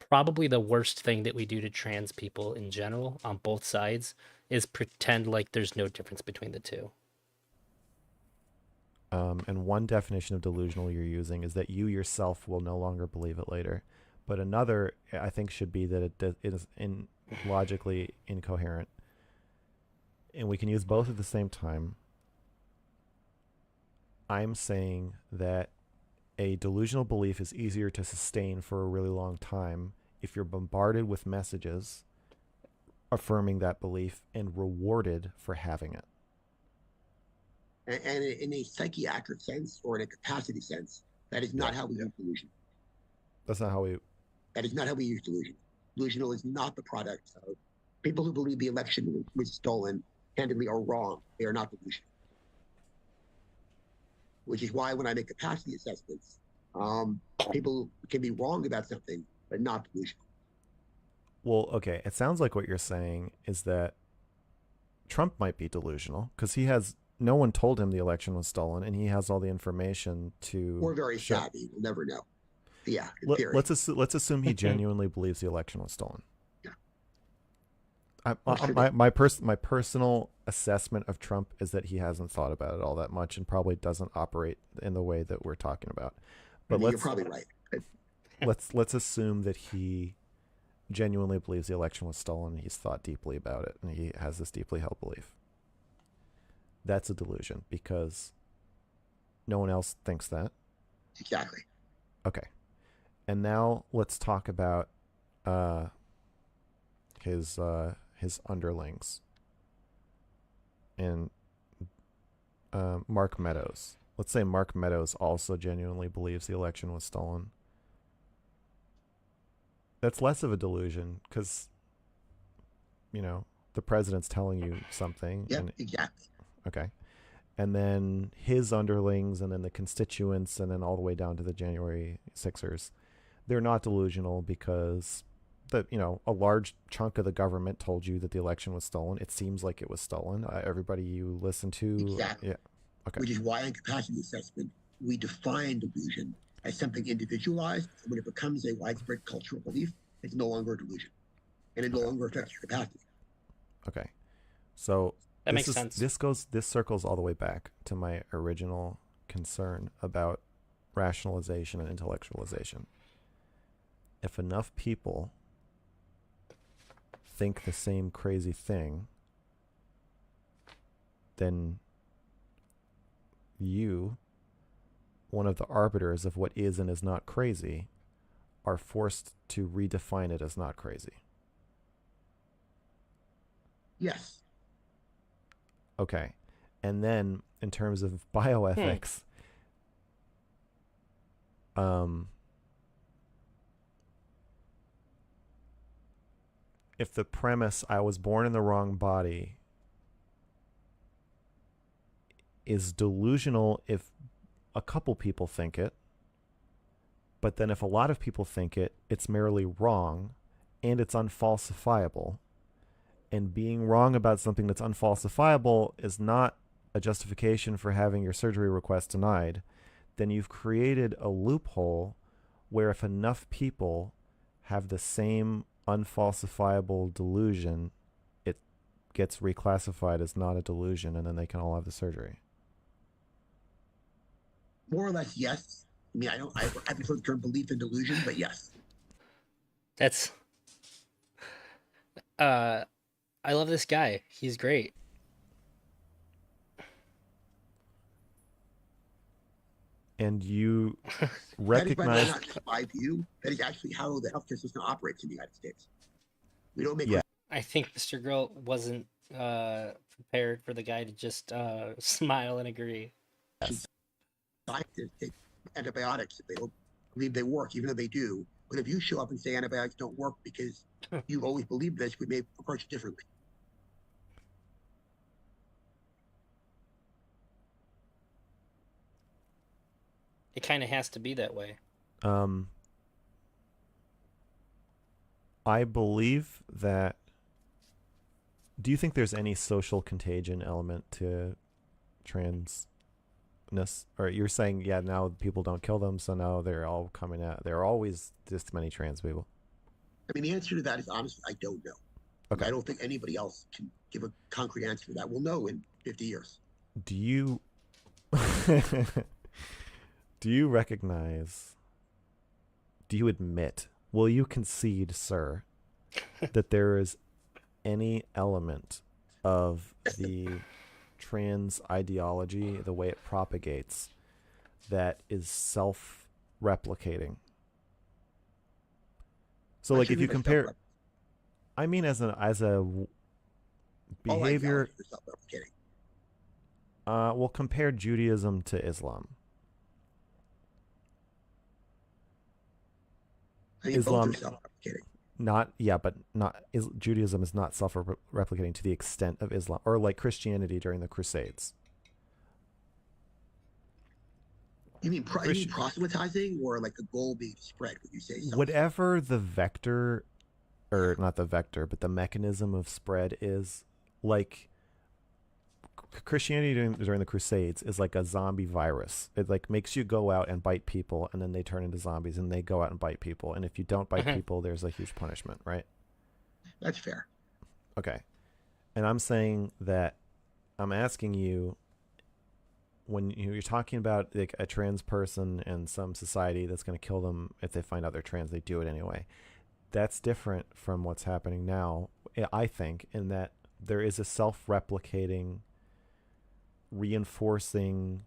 probably the worst thing that we do to trans people in general on both sides is pretend like there's no difference between the two. And one definition of delusional you're using is that you yourself will no longer believe it later. But another, I think, should be that it is logically incoherent. And we can use both at the same time. I'm saying that a delusional belief is easier to sustain for a really long time if you're bombarded with messages affirming that belief and rewarded for having it. And in a psychiatric sense or in a capacity sense, that is not how we use delusion. That's not how we. That is not how we use delusion. Delusional is not the product of people who believe the election was stolen, candidly, are wrong. They are not delusional. which is why when I make capacity assessments, people can be wrong about something, but not delusional. Well, okay. It sounds like what you're saying is that Trump might be delusional because no one told him the election was stolen, and he has all the information to. Or very savvy. We'll never know. But yeah, in theory. Let's assume he genuinely believes the election was stolen. Yeah. My personal assessment of Trump is that he hasn't thought about it all that much and probably doesn't operate in the way that we're talking about. But you're probably right. let's assume that he genuinely believes the election was stolen. He's thought deeply about it, and he has this deeply held belief. That's a delusion because no one else thinks that. Exactly. Okay. And now let's talk about his underlings and Mark Meadows. Let's say Mark Meadows also genuinely believes the election was stolen. That's less of a delusion because, the president's telling you something. Yeah, exactly. Okay. And then his underlings and then the constituents and then all the way down to the January 6ers, they're not delusional because a large chunk of the government told you that the election was stolen. It seems like it was stolen. Everybody you listen to. Exactly. Yeah. Okay. Which is why in capacity assessment, we define delusion as something individualized. When it becomes a widespread cultural belief, it's no longer a delusion. And it no longer affects your capacity. Okay. So that makes sense. This circles all the way back to my original concern about rationalization and intellectualization. If enough people think the same crazy thing, then you, one of the arbiters of what is and is not crazy, are forced to redefine it as not crazy. Yes. Okay. And then in terms of bioethics, if the premise I was born in the wrong body is delusional if a couple people think it, but then if a lot of people think it, it's merely wrong and it's unfalsifiable. And being wrong about something that's unfalsifiable is not a justification for having your surgery request denied, then you've created a loophole where if enough people have the same unfalsifiable delusion, it gets reclassified as not a delusion, and then they can all have the surgery. More or less, yes. I mean, I prefer the term belief and delusion, but yes. That's I love this guy. He's great. And you recognize... That is not just my view. That is actually how the healthcare system operates in the United States. We don't make... Yeah. I think Mr. Girl wasn't prepared for the guy to just smile and agree. Yes. Scientists take antibiotics if they don't believe they work, even though they do. But if you show up and say antibiotics don't work because you've always believed this, we may approach it differently. It kind of has to be that way. I believe that... Do you think there's any social contagion element to transness? Or you're saying, yeah, now people don't kill them, so now they're all coming out. There are always this many trans people. I mean, the answer to that is honestly, I don't know. Okay. I don't think anybody else can give a concrete answer to that. We'll know in 50 years. Do you... Do you recognize... Do you admit... Will you concede, sir, that there is any element of the trans ideology, the way it propagates, that is self-replicating? So, like, if you compare... I mean as a behavior... Self-replicating. We'll compare Judaism to Islam. I mean, Islam... both are self-replicating. Judaism is not self-replicating to the extent of Islam or like Christianity during the Crusades. You mean proselytizing or like the goal being spread when you say self? whatever the vector, or not the vector, but the mechanism of spread is, like Christianity during the Crusades is like a zombie virus. It like makes you go out and bite people, and then they turn into zombies, and they go out and bite people. And if you don't bite people, there's a huge punishment, right? That's fair. Okay. And I'm saying that I'm asking you, when you're talking about like a trans person and some society that's going to kill them if they find out they're trans, they do it anyway. That's different from what's happening now, I think, in that there is a self-replicating, reinforcing,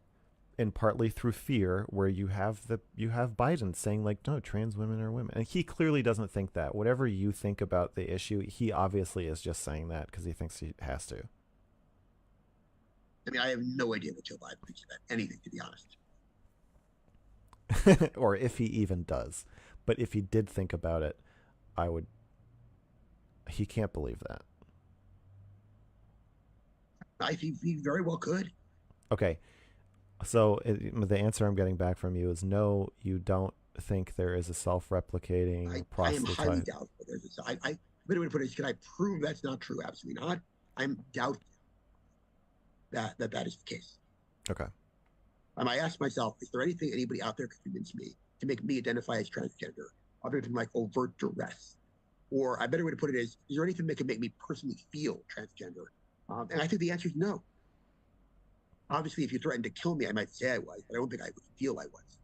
and partly through fear, where you have Biden saying like, no, trans women are women, and he clearly doesn't think that. Whatever you think about the issue, he obviously is just saying that because he thinks he has to. I mean, I have no idea what Joe Biden thinks about anything, to be honest. Or if he even does. But if he did think about it, I would. He can't believe that. I think he very well could. Okay. So the answer I'm getting back from you is no, you don't think there is a self-replicating I am highly proselyte. doubtful. I better way to put it is, can I prove that's not true? Absolutely not. I'm doubtful that is the case. Okay. I ask myself, is there anything anybody out there could convince me to make me identify as transgender, other than like overt duress? Or a better way to put it is there anything that could make me personally feel transgender? And I think the answer is no. Obviously, if you threatened to kill me, I might say I was, but I don't think I would feel I was.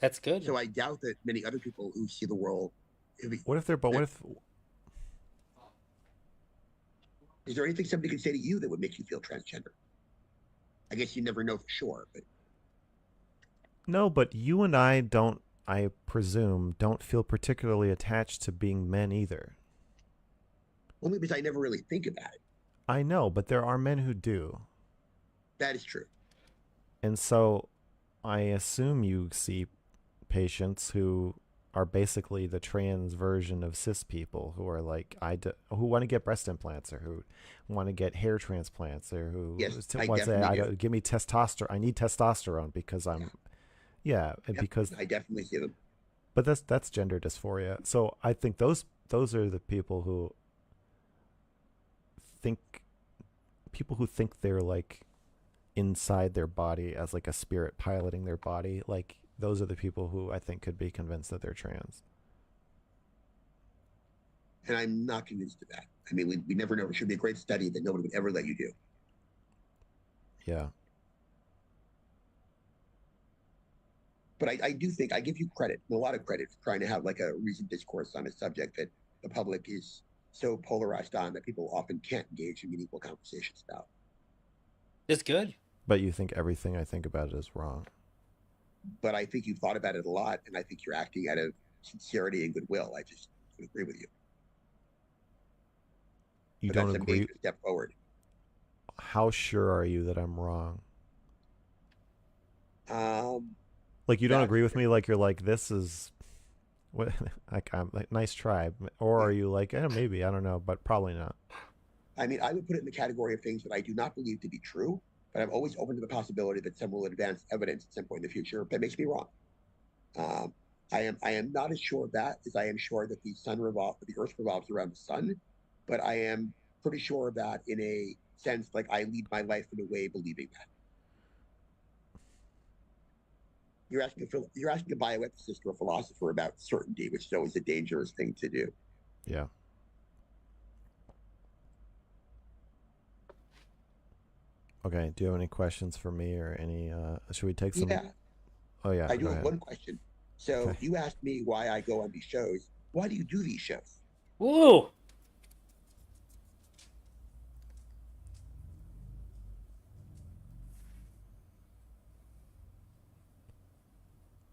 That's good. So I doubt that many other people who see the world. What if they're? But what if? Is there anything somebody could say to you that would make you feel transgender? I guess you never know for sure, but No, but you and I don't. I presume don't feel particularly attached to being men either. only because I never really think about it. I know, but there are men who do. That is true. And so I assume you see patients who are basically the trans version of cis people, who are like who want to get breast implants, or who want to get hair transplants, or who want to say, give me testosterone. I need testosterone because I'm because I definitely see them. But that's gender dysphoria. So I think those are the people who think they're like inside their body as like a spirit piloting their body. Like those are the people who I think could be convinced that they're trans. And I'm not convinced of that. I mean, we never know. It should be a great study that nobody would ever let you do. Yeah. But I do think I give you credit, a lot of credit, for trying to have like a reasoned discourse on a subject that the public is so polarized on that people often can't engage in meaningful conversations about. It's good. But you think everything I think about it is wrong. But I think you've thought about it a lot, and I think you're acting out of sincerity and goodwill. I just agree with you. You but don't that's agree? A major step forward. How sure are you that I'm wrong? Like you don't agree with me? Like you're like, this is what? Like I'm like, nice try, or are you like, maybe, I don't know, but probably not. I mean, I would put it in the category of things that I do not believe to be true, but I'm always open to the possibility that someone will advance evidence at some point in the future that makes me wrong. I am not as sure of that as I am sure that the Earth revolves around the sun, but I am pretty sure of that in a sense, like I lead my life in a way believing that. You're asking a bioethicist or a philosopher about certainty, which is always a dangerous thing to do. Yeah. Okay. Do you have any questions for me, or any? Should we take some? Yeah. Oh yeah. I do have one question. So okay. You asked me why I go on these shows. Why do you do these shows? Woo!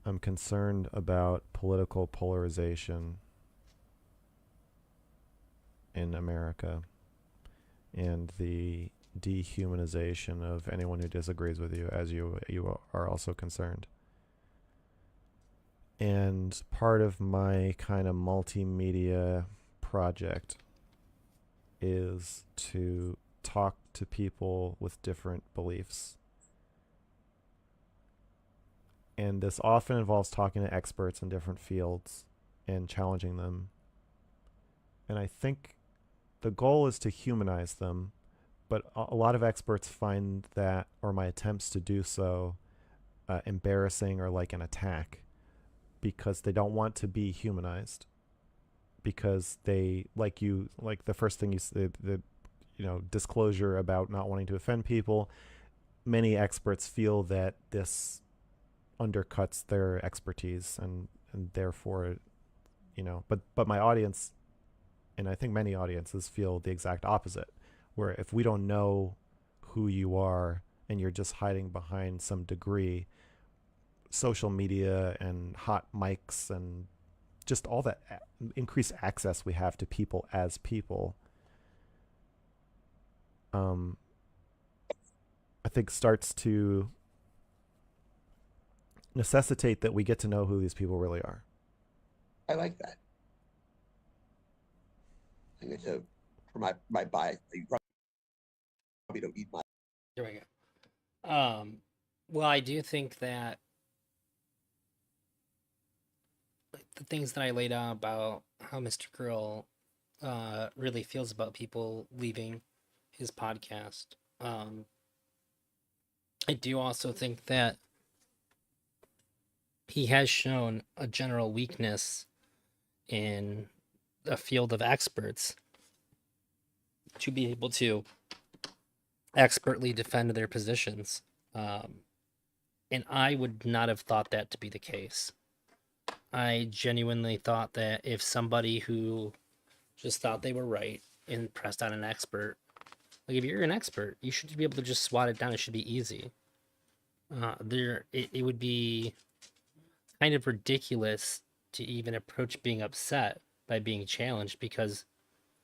I'm concerned about political polarization in America and the dehumanization of anyone who disagrees with you, as you are also concerned. And part of my kind of multimedia project is to talk to people with different beliefs And this often involves talking to experts in different fields and challenging them. And I think the goal is to humanize them, but a lot of experts find that, or my attempts to do so, embarrassing or like an attack, because they don't want to be humanized, because they like the first thing you said, the disclosure about not wanting to offend people. Many experts feel that this undercuts their expertise, and therefore, but my audience, and I think many audiences, feel the exact opposite, where if we don't know who you are and you're just hiding behind some degree, social media and hot mics and just all that increased access we have to people as people, I think starts to necessitate that we get to know who these people really are. I like that. I think it's for my bias. You probably don't eat my. There we go. Well, I do think that the things that I laid out about how Mr. Girl really feels about people leaving his podcast. I do also think that he has shown a general weakness in a field of experts to be able to expertly defend their positions. And I would not have thought that to be the case. I genuinely thought that if somebody who just thought they were right and pressed on an expert, like if you're an expert, you should be able to just swat it down. It should be easy. It would be kind of ridiculous to even approach being upset by being challenged, because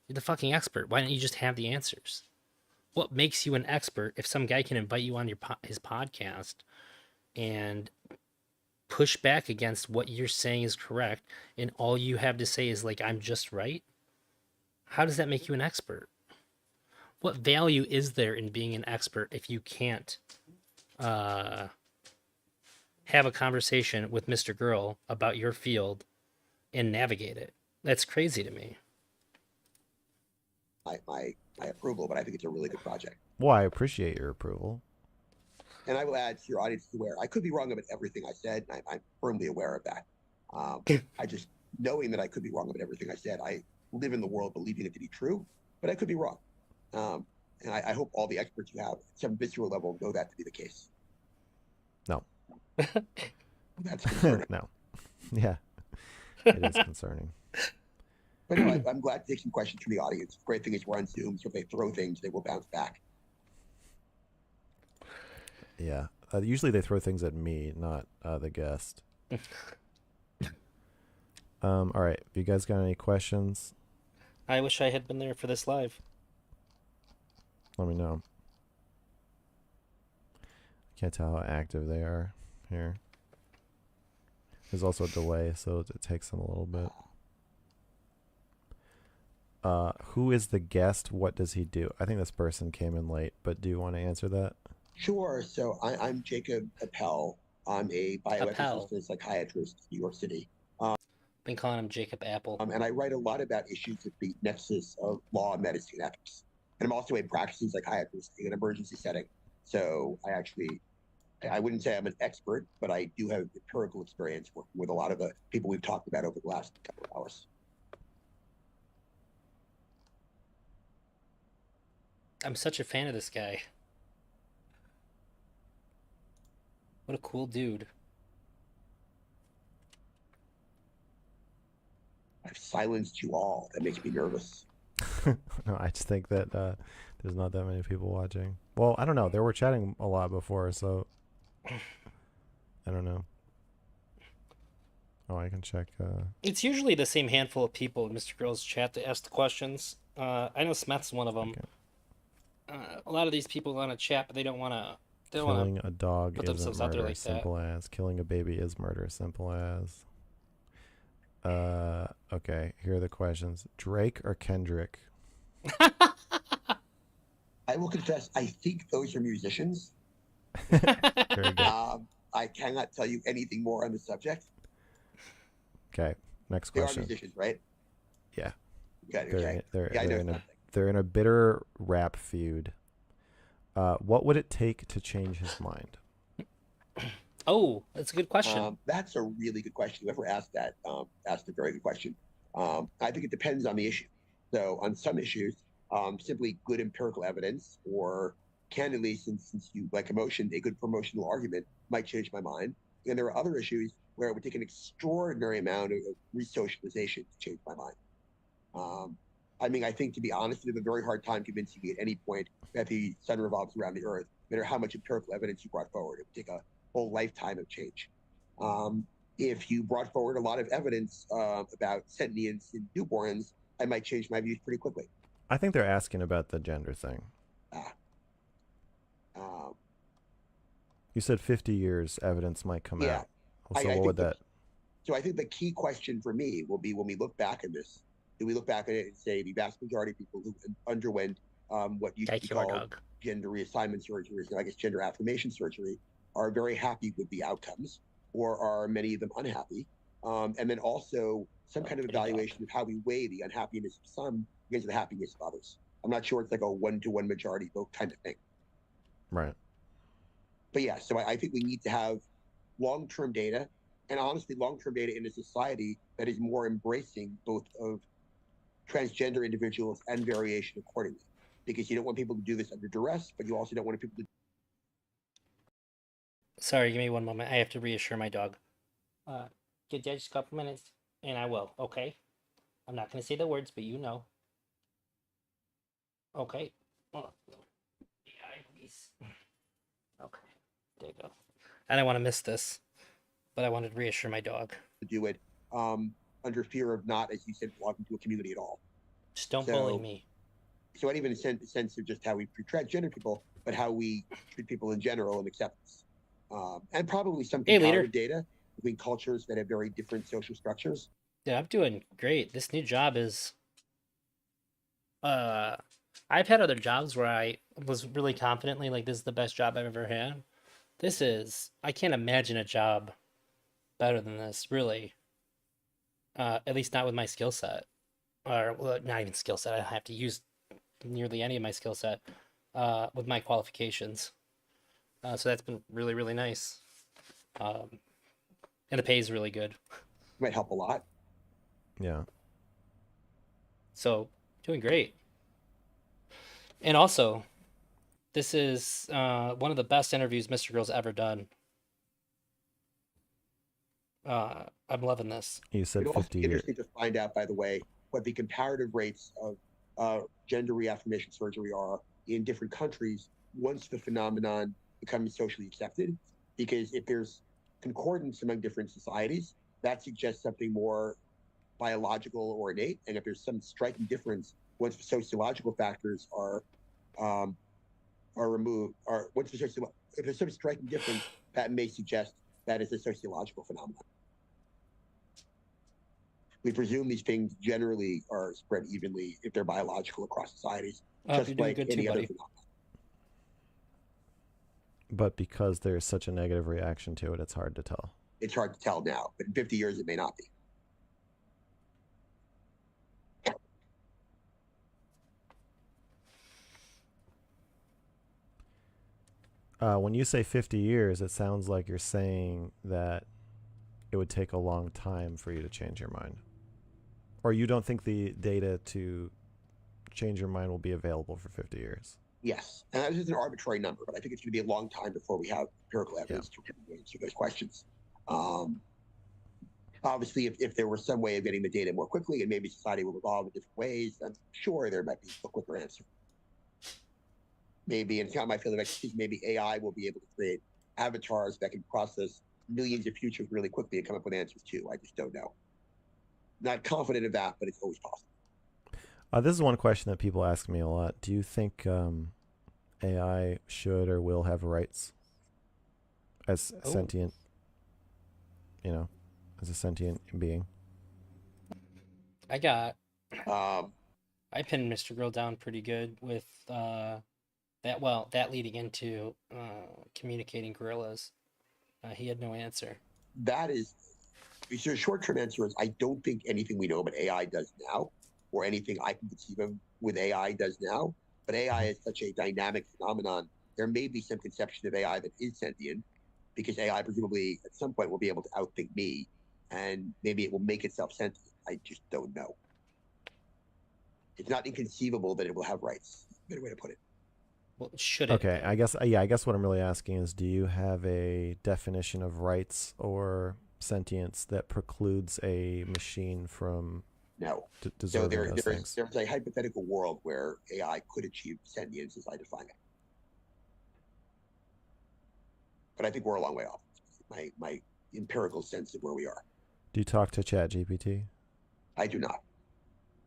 you're the fucking expert. Why don't you just have the answers? What makes you an expert if some guy can invite you on his podcast and push back against what you're saying is correct, and all you have to say is like, I'm just right? How does that make you an expert? What value is there in being an expert if you can't have a conversation with Mr. Girl about your field and navigate it? That's crazy to me. My approval, but I think it's a really good project. Well, I appreciate your approval. And I will add to your audience aware, I could be wrong about everything I said. I'm firmly aware of that. I just, knowing that I could be wrong about everything I said, I live in the world believing it to be true, but I could be wrong. And I hope all the experts you have at some visceral level know that to be the case. No. That's concerning. No. Yeah. It is concerning. But no, I'm glad to take some questions from the audience. The great thing is we're on Zoom, so if they throw things, they will bounce back. Yeah. Usually they throw things at me, not the guest. All right. You guys got any questions? I wish I had been there for this live. Let me know. Can't tell how active they are here. There's also a delay, so it takes them a little bit. Who is the guest? What does he do? I think this person came in late, but do you want to answer that? Sure. So I'm Jacob Appel. I'm a bioethicist and psychiatrist in New York City. Been calling him Jacob Apple. And I write a lot about issues at the nexus of law, medicine, and ethics. And I'm also a practicing psychiatrist in an emergency setting. So I wouldn't say I'm an expert, but I do have empirical experience working with a lot of the people we've talked about over the last couple of hours. I'm such a fan of this guy. What a cool dude. I've silenced you all. That makes me nervous. No, I just think that there's not that many people watching. Well, I don't know. They were chatting a lot before, so I don't know. Oh, I can check. It's usually the same handful of people in Mr. Girl's chat that ask the questions. I know Smeth's one of them. Okay. A lot of these people want to chat, but they don't want to. Killing a dog put isn't themselves out there murder. like that. Simple as. Killing a baby is murder. Simple as. Okay, here are the questions. Drake or Kendrick? I will confess, I think those are musicians. Very good. I cannot tell you anything more on the subject. Okay. Next They are question. musicians, right? Yeah. Okay, They're okay. they're Yeah, I know they're in a something. they're in a bitter rap feud. What would it take to change his mind? Oh, that's a good question. That's a really good question. Whoever asked that asked a very good question. I think it depends on the issue. So on some issues, simply good empirical evidence, or candidly, since you like emotion, a good promotional argument might change my mind. And there are other issues where it would take an extraordinary amount of resocialization to change my mind. I mean, I think, to be honest, we have a very hard time convincing me at any point that the sun revolves around the earth, no matter how much empirical evidence you brought forward. It would take a whole lifetime of change. If you brought forward a lot of evidence about sentience in newborns, I might change my views pretty quickly. I think they're asking about the gender thing. Um, You said 50 years evidence might come yeah, out. Well, so what would that? So I think the key question for me will be, when we look back at this, do we look back at it and say the vast majority of people who underwent what used Guy to be killer called dog. gender reassignment surgery, I guess gender affirmation surgery, are very happy with the outcomes, or are many of them unhappy? And then also some kind of pretty dog. evaluation of how we weigh the unhappiness of some against the happiness of others. I'm not sure it's like a 1-to-1 majority vote kind of thing. Right. But yeah, so I think we need to have long-term data, and honestly, long-term data in a society that is more embracing both of transgender individuals and variation accordingly. Because you don't want people to do this under duress, but you also don't want people to. Sorry, give me one moment. I have to reassure my dog. Get just a couple minutes, and I will. Okay. I'm not gonna say the words, but you know. Okay. Oh, yeah, please. Okay. There you go. I don't want to miss this, but I wanted to reassure my dog. Do it under fear of not, as you said, belonging to a community at all. Just don't bully me. So not even a sense of just how we treat transgender people, but how we treat people in general and acceptance. And probably some comparative data between cultures that have very different social structures. Yeah, I'm doing great. This new job is I've had other jobs where I was really confidently like, this is the best job I've ever had. I can't imagine a job better than this, really. At least not with my skill set. Or, well, not even skill set. I don't have to use nearly any of my skill set with my qualifications. So that's been really, really nice. And the pay is really good. Might help a lot. Yeah. So, doing great. And also, this is one of the best interviews Mr. Girl's ever done. I'm loving this. You said It's 50 years. interesting to find out, by the way, what the comparative rates of gender reaffirmation surgery are in different countries once the phenomenon becomes socially accepted. Because if there's concordance among different societies, that suggests something more biological or innate. And if there's some striking difference once the sociological factors are removed, or once if there's some striking difference, that may suggest that is a sociological phenomenon. We presume these things generally are spread evenly if they're biological across societies, just like any other phenomenon. But because there's such a negative reaction to it, it's hard to tell. It's hard to tell now, but in 50 years, it may not be. When you say 50 years, it sounds like you're saying that it would take a long time for you to change your mind. Or you don't think the data to change your mind will be available for 50 years? Yes. And that is an arbitrary number, but I think it's going to be a long time before we have empirical evidence to answer those questions. Obviously, if there were some way of getting the data more quickly, and maybe society will evolve in different ways, I'm sure there might be a quicker answer. Maybe, and it's not my field of expertise, maybe AI will be able to create avatars that can process millions of futures really quickly and come up with answers too. I just don't know. Not confident of that, but it's always possible. This is one question that people ask me a lot. Do you think AI should or will have rights as sentient, as a sentient being? I pinned Mr. Girl down pretty good with that leading into communicating gorillas. He had no answer. That is, so the short-term answer is I don't think anything we know about AI does now, or anything I can conceive of with AI does now. But AI is such a dynamic phenomenon. There may be some conception of AI that is sentient, because AI presumably at some point will be able to outthink me, and maybe it will make itself sentient. I just don't know. It's not inconceivable that it will have rights. Better way to put it. Well, should it? Okay, though? I guess what I'm really asking is, do you have a definition of rights or sentience that precludes a machine from No. So deserving those things? there's a hypothetical world where AI could achieve sentience as I define it. But I think we're a long way off. My empirical sense of where we are. Do you talk to ChatGPT? I do not.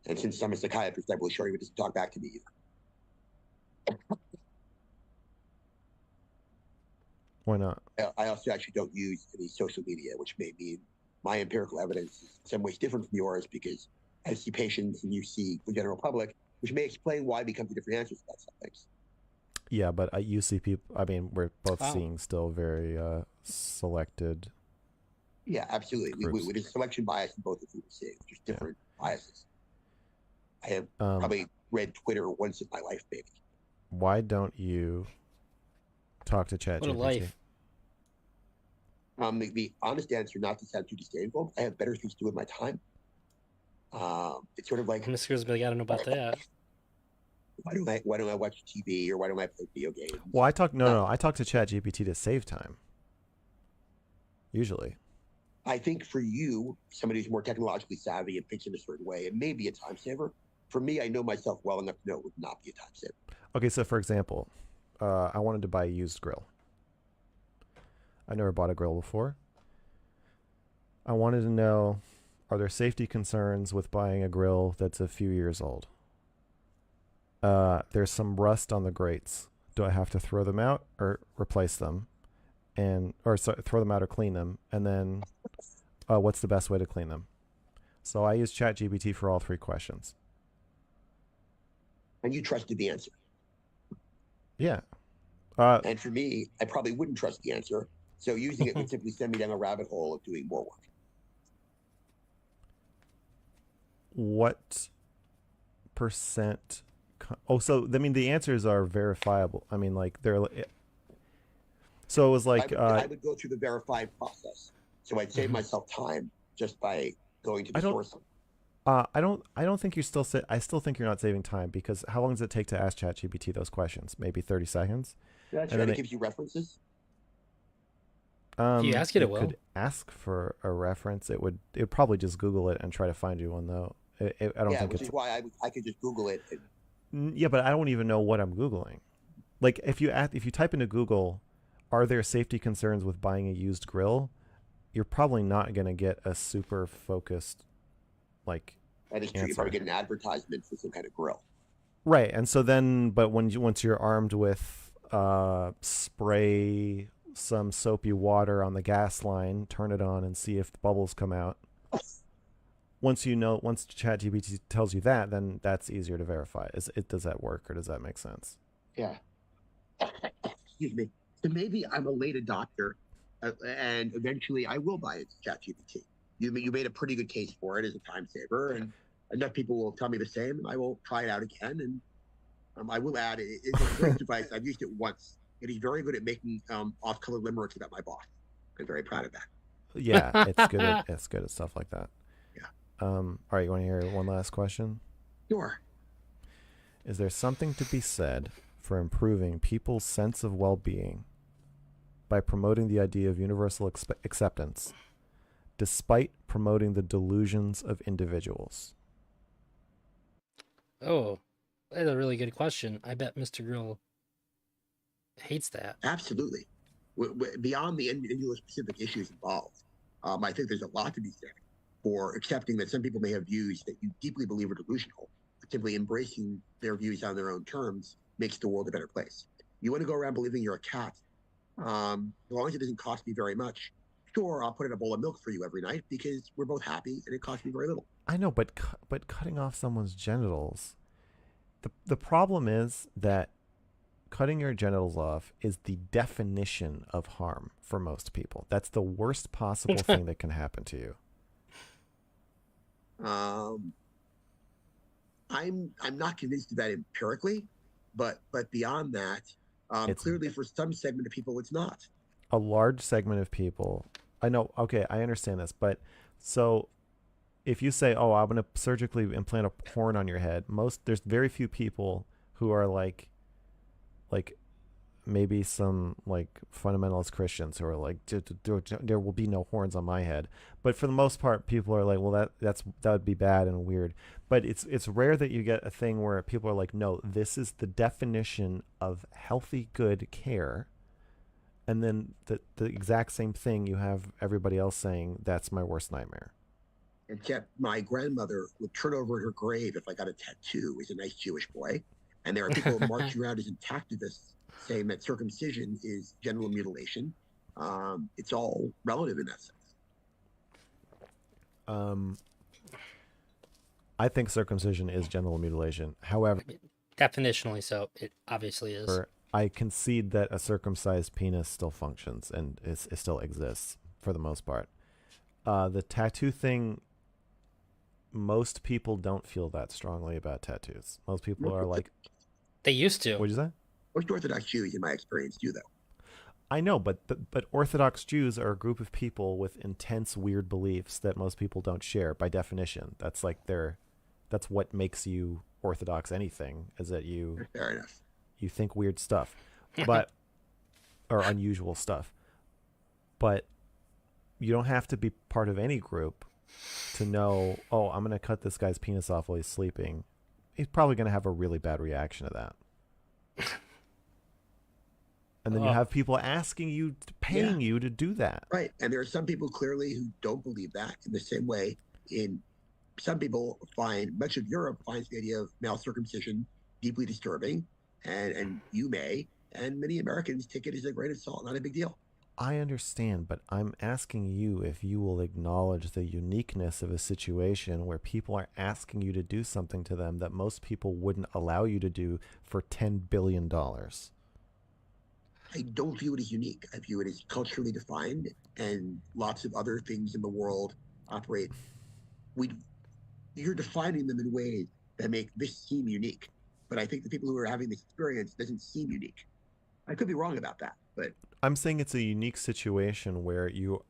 And since I'm a psychiatrist, I will assure you it doesn't talk back to me either. Why not? I also actually don't use any social media, which may mean my empirical evidence is in some ways different from yours, because I see patients and you see the general public, which may explain why we come to different answers about some things. Yeah, but you see people. I mean, we're both Wow. seeing still very selected. Yeah, absolutely. There's selection bias in both of you see, just different biases. I have probably read Twitter once in my life, maybe. Why don't you talk to ChatGPT? What a life. The honest answer, not to sound too disdainful, I have better things to do with my time. It's sort of like, Mr. Grisby, I don't know about that. why don't I watch TV, or why don't I play video games? Well, I talk to ChatGPT to save time. Usually. I think for you, somebody who's more technologically savvy and thinks in a certain way, it may be a time saver. For me, I know myself well enough to know it would not be a time saver. Okay, so for example, I wanted to buy a used grill. I never bought a grill before. I wanted to know, are there safety concerns with buying a grill that's a few years old? There's some rust on the grates. Do I have to throw them out or replace them? Throw them out or clean them? And then what's the best way to clean them? So I use ChatGPT for all three questions. And you trusted the answer. Yeah. And for me, I probably wouldn't trust the answer. So using it would simply send me down a rabbit hole of doing more work. What percent? So I mean, the answers are verifiable. I mean, like they're. So it was like I would go through the verified process. So I'd save myself time just by going to the source. I don't think you're still. I still think you're not saving time, because how long does it take to ask ChatGPT those questions? Maybe 30 seconds. That's right. It gives you references. If you ask it, it will. Could ask for a reference. It would probably just Google it and try to find you one, though. I don't think which is why I could just Google it. Yeah, but I don't even know what I'm Googling. Like if you type into Google, are there safety concerns with buying a used grill? You're probably not going to get a super focused that is true. You probably get an advertisement for some kind of grill. Right, and so then, but once you're armed with spray some soapy water on the gas line, turn it on and see if the bubbles come out. Once ChatGPT tells you that, then that's easier to verify. Does that work, or does that make sense? Yeah. Excuse me. So maybe I'm a late adopter, and eventually I will buy it to ChatGPT. You made a pretty good case for it as a time saver, and enough people will tell me the same. I will try it out again, and I will add, it's a great device. I've used it once. It is very good at making off-color limericks about my boss. I'm very proud of that. Yeah, it's good at stuff like that. Yeah. All right, you want to hear one last question? Sure. Is there something to be said for improving people's sense of well-being by promoting the idea of universal acceptance, despite promoting the delusions of individuals? Oh, that's a really good question. I bet Mr. Grill hates that. Absolutely. Beyond the individual specific issues involved, I think there's a lot to be said for accepting that some people may have views that you deeply believe are delusional, but simply embracing their views on their own terms makes the world a better place. You want to go around believing you're a cat, as long as it doesn't cost me very much. Sure, I'll put in a bowl of milk for you every night because we're both happy and it costs me very little. I know, but cutting off someone's genitals, the problem is that cutting your genitals off is the definition of harm for most people. That's the worst possible thing that can happen to you. I'm not convinced of that empirically, but beyond that, It's- clearly for some segment of people, it's not. A large segment of people, I know, okay, I understand this, but so if you say, oh, I'm going to surgically implant a horn on your head, there's very few people who are like maybe some like fundamentalist Christians who are like, there will be no horns on my head. But for the most part, people are like, well, that would be bad and weird. But it's rare that you get a thing where people are like, no, this is the definition of healthy, good care. And then the exact same thing, you have everybody else saying, that's my worst nightmare. Except my grandmother would turn over in her grave if I got a tattoo as a nice Jewish boy. And there are people marching around as intactivists saying that circumcision is genital mutilation. It's all relative in that sense. I think circumcision is genital mutilation. However, Definitionally so, it obviously is. I concede that a circumcised penis still functions and it still exists for the most part. The tattoo thing, most people don't feel that strongly about tattoos. Most people are like... They used to. What'd you say? Most Orthodox Jews, in my experience, do, though. I know, but Orthodox Jews are a group of people with intense, weird beliefs that most people don't share by definition. That's like that's what makes you Orthodox anything, is that you... Fair enough. You think weird stuff, but or unusual stuff. But you don't have to be part of any group to know, oh, I'm going to cut this guy's penis off while he's sleeping. He's probably going to have a really bad reaction to that. And then you have people asking you, paying you to do that. Right. And there are some people clearly who don't believe that, in the same way some people much of Europe finds the idea of male circumcision deeply disturbing. And you may, and many Americans take it as a grain of salt, not a big deal. I understand, but I'm asking you if you will acknowledge the uniqueness of a situation where people are asking you to do something to them that most people wouldn't allow you to do for $10 billion. I don't view it as unique. I view it as culturally defined, and lots of other things in the world operate. You're defining them in ways that make this seem unique. But I think the people who are having this experience doesn't seem unique. I could be wrong about that, but I'm saying it's a unique situation where you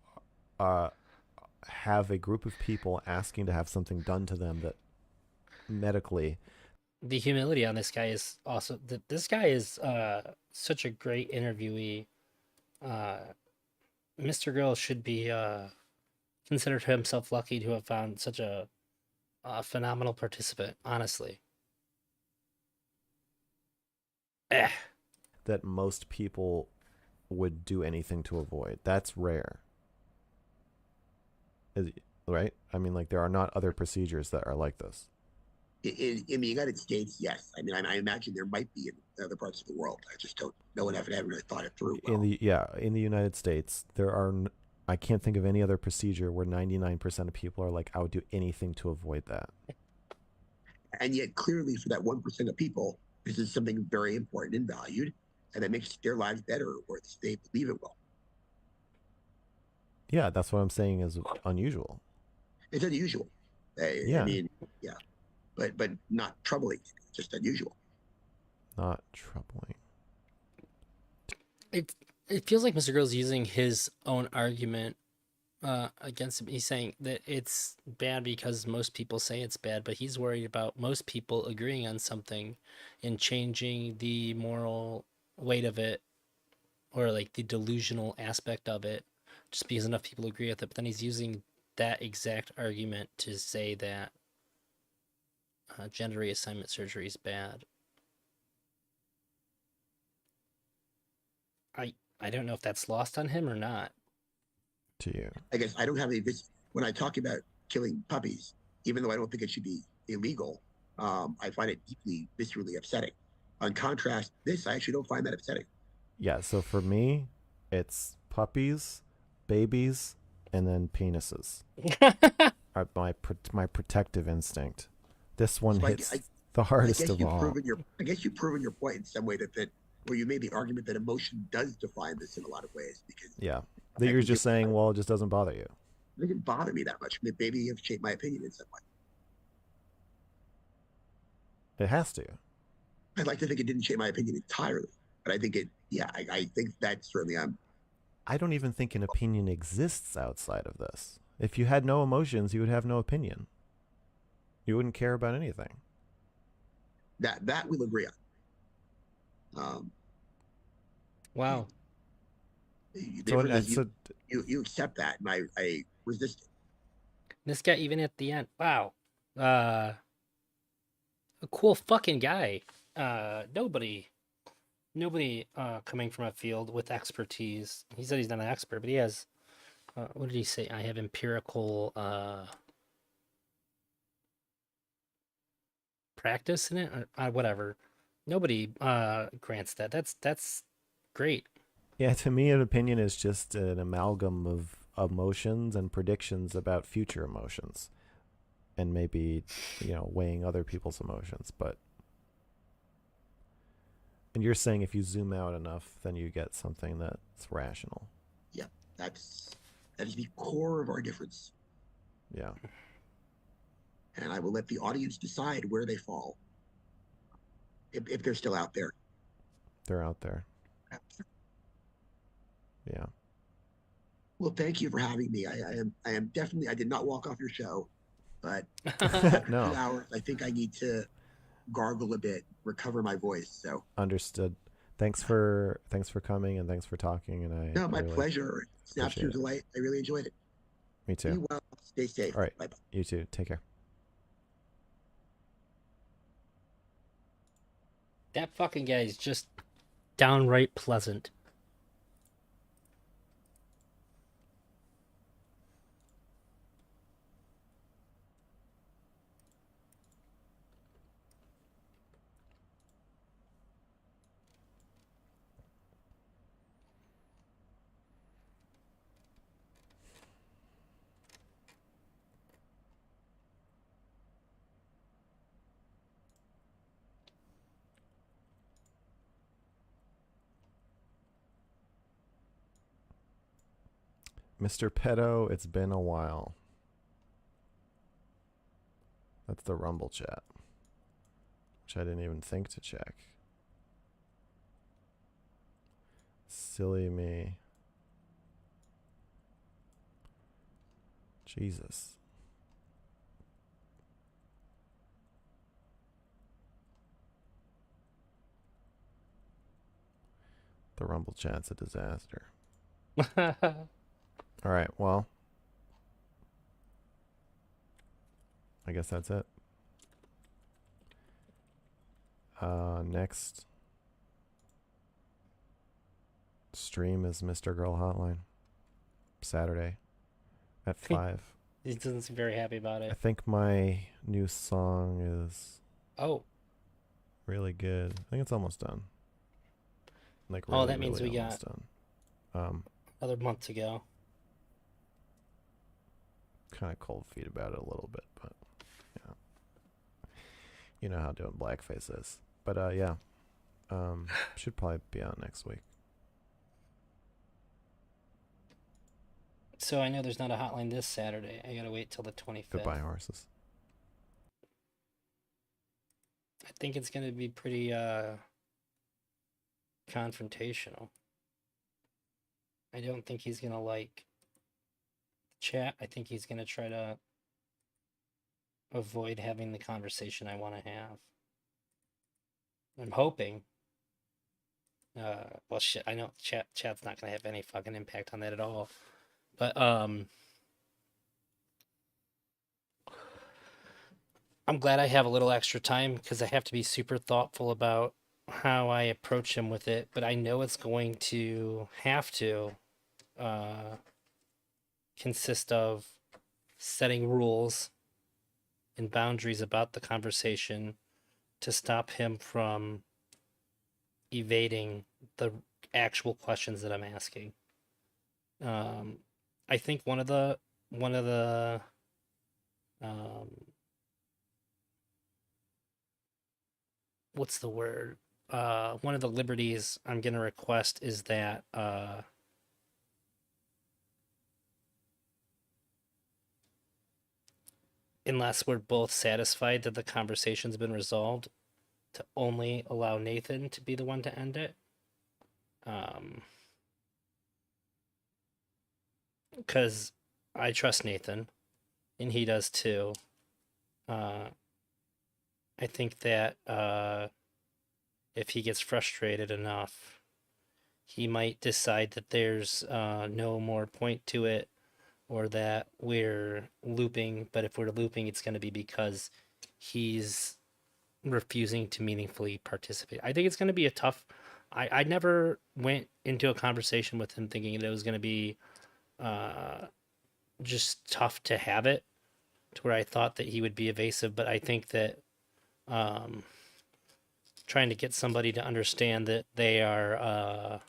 have a group of people asking to have something done to them that medically. The humility on this guy is also... This guy is such a great interviewee. Mr. Girl should be considered himself lucky to have found such a phenomenal participant, honestly. That most people would do anything to avoid. That's rare. Right? I mean, like, there are not other procedures that are like this. in the United States, yes. I mean, I imagine there might be in other parts of the world. I just don't know enough and haven't really thought it through. Well. In the United States, there are... I can't think of any other procedure where 99% of people are like, I would do anything to avoid that. And yet, clearly, for that 1% of people, this is something very important and valued, and that makes their lives better, or they believe it will. Yeah, that's what I'm saying is unusual. It's unusual. Yeah. I mean, yeah, but not troubling. Just unusual. Not troubling. It feels like Mr. Girl's using his own argument against him. He's saying that it's bad because most people say it's bad, but he's worried about most people agreeing on something and changing the moral weight of it, or like the delusional aspect of it, just because enough people agree with it. But then he's using that exact argument to say that gender reassignment surgery is bad. I don't know if that's lost on him or not. To you. I guess I don't have when I talk about killing puppies, even though I don't think it should be illegal, I find it deeply, viscerally upsetting. On contrast, this, I actually don't find that upsetting. Yeah, so for me, it's puppies, babies, and then penises. Are my protective instinct. This one hits the hardest of all. I guess you've proven your point in some way that where you made the argument that emotion does define this in a lot of ways, because Yeah. That you're just saying, well, it just doesn't bother you. it didn't bother me that much. Maybe you've shaped my opinion in some way. It has to. I'd like to think it didn't shape my opinion entirely, but I think it. Yeah, I think that certainly. I don't even think an opinion exists outside of this. If you had no emotions, you would have no opinion. You wouldn't care about anything. That we'll agree on. Wow. You accept that, and I resist it. This guy, even at the end, wow. A cool fucking guy. Nobody coming from a field with expertise. He said he's not an expert, but he has, what did he say? I have empirical practice in it, or whatever. Nobody grants that. That's great. Yeah, to me, an opinion is just an amalgam of emotions and predictions about future emotions, and maybe, weighing other people's emotions. And you're saying if you zoom out enough, then you get something that's rational. Yeah, that is the core of our difference. Yeah. And I will let the audience decide where they fall, if they're still out there. They're out there. Yeah. Well, thank you for having me. I am definitely. I did not walk off your show, but No. 2 hours. I think I need to gargle a bit, recover my voice. So understood. Thanks for coming, and thanks for talking. And my pleasure. It's an absolute delight. I really enjoyed it. Me too. Be well. Stay safe. All right. Bye-bye. You too. Take care. That fucking guy is just downright pleasant. Mr. Pedo, it's been a while. That's the Rumble chat, which I didn't even think to check. Silly me. Jesus. The Rumble chat's a disaster. All right, well, I guess that's it. Next stream is Mr. Girl Hotline. Saturday at 5. He doesn't seem very happy about I it. think my new song is really good. I think it's almost done. Like really, that means really we almost got done. another month to go. Kind of cold feet about it a little bit, but yeah, you know how doing blackface is. But yeah, should probably be out next week. So I know there's not a hotline this Saturday. I gotta wait till the 25th. Goodbye, horses. I think it's gonna be pretty confrontational. I don't think he's gonna like chat. I think he's gonna try to avoid having the conversation I want to have. I'm hoping. Well, shit. I know chat's not gonna have any fucking impact on that at all. But I'm glad I have a little extra time because I have to be super thoughtful about how I approach him with it. But I know it's going to have to consist of setting rules and boundaries about the conversation to stop him from evading the actual questions that I'm asking. I think one of the what's the word? one of the liberties I'm going to request is that unless we're both satisfied that the conversation's been resolved, to only allow Nathan to be the one to end it. Because I trust Nathan, and he does too. I think that if he gets frustrated enough, he might decide that there's no more point to it, or that we're looping. But if we're looping, it's going to be because he's refusing to meaningfully participate. I think it's going to be a tough. I never went into a conversation with him thinking that it was going to be just tough to have it, to where I thought that he would be evasive. But I think that trying to get somebody to understand that they are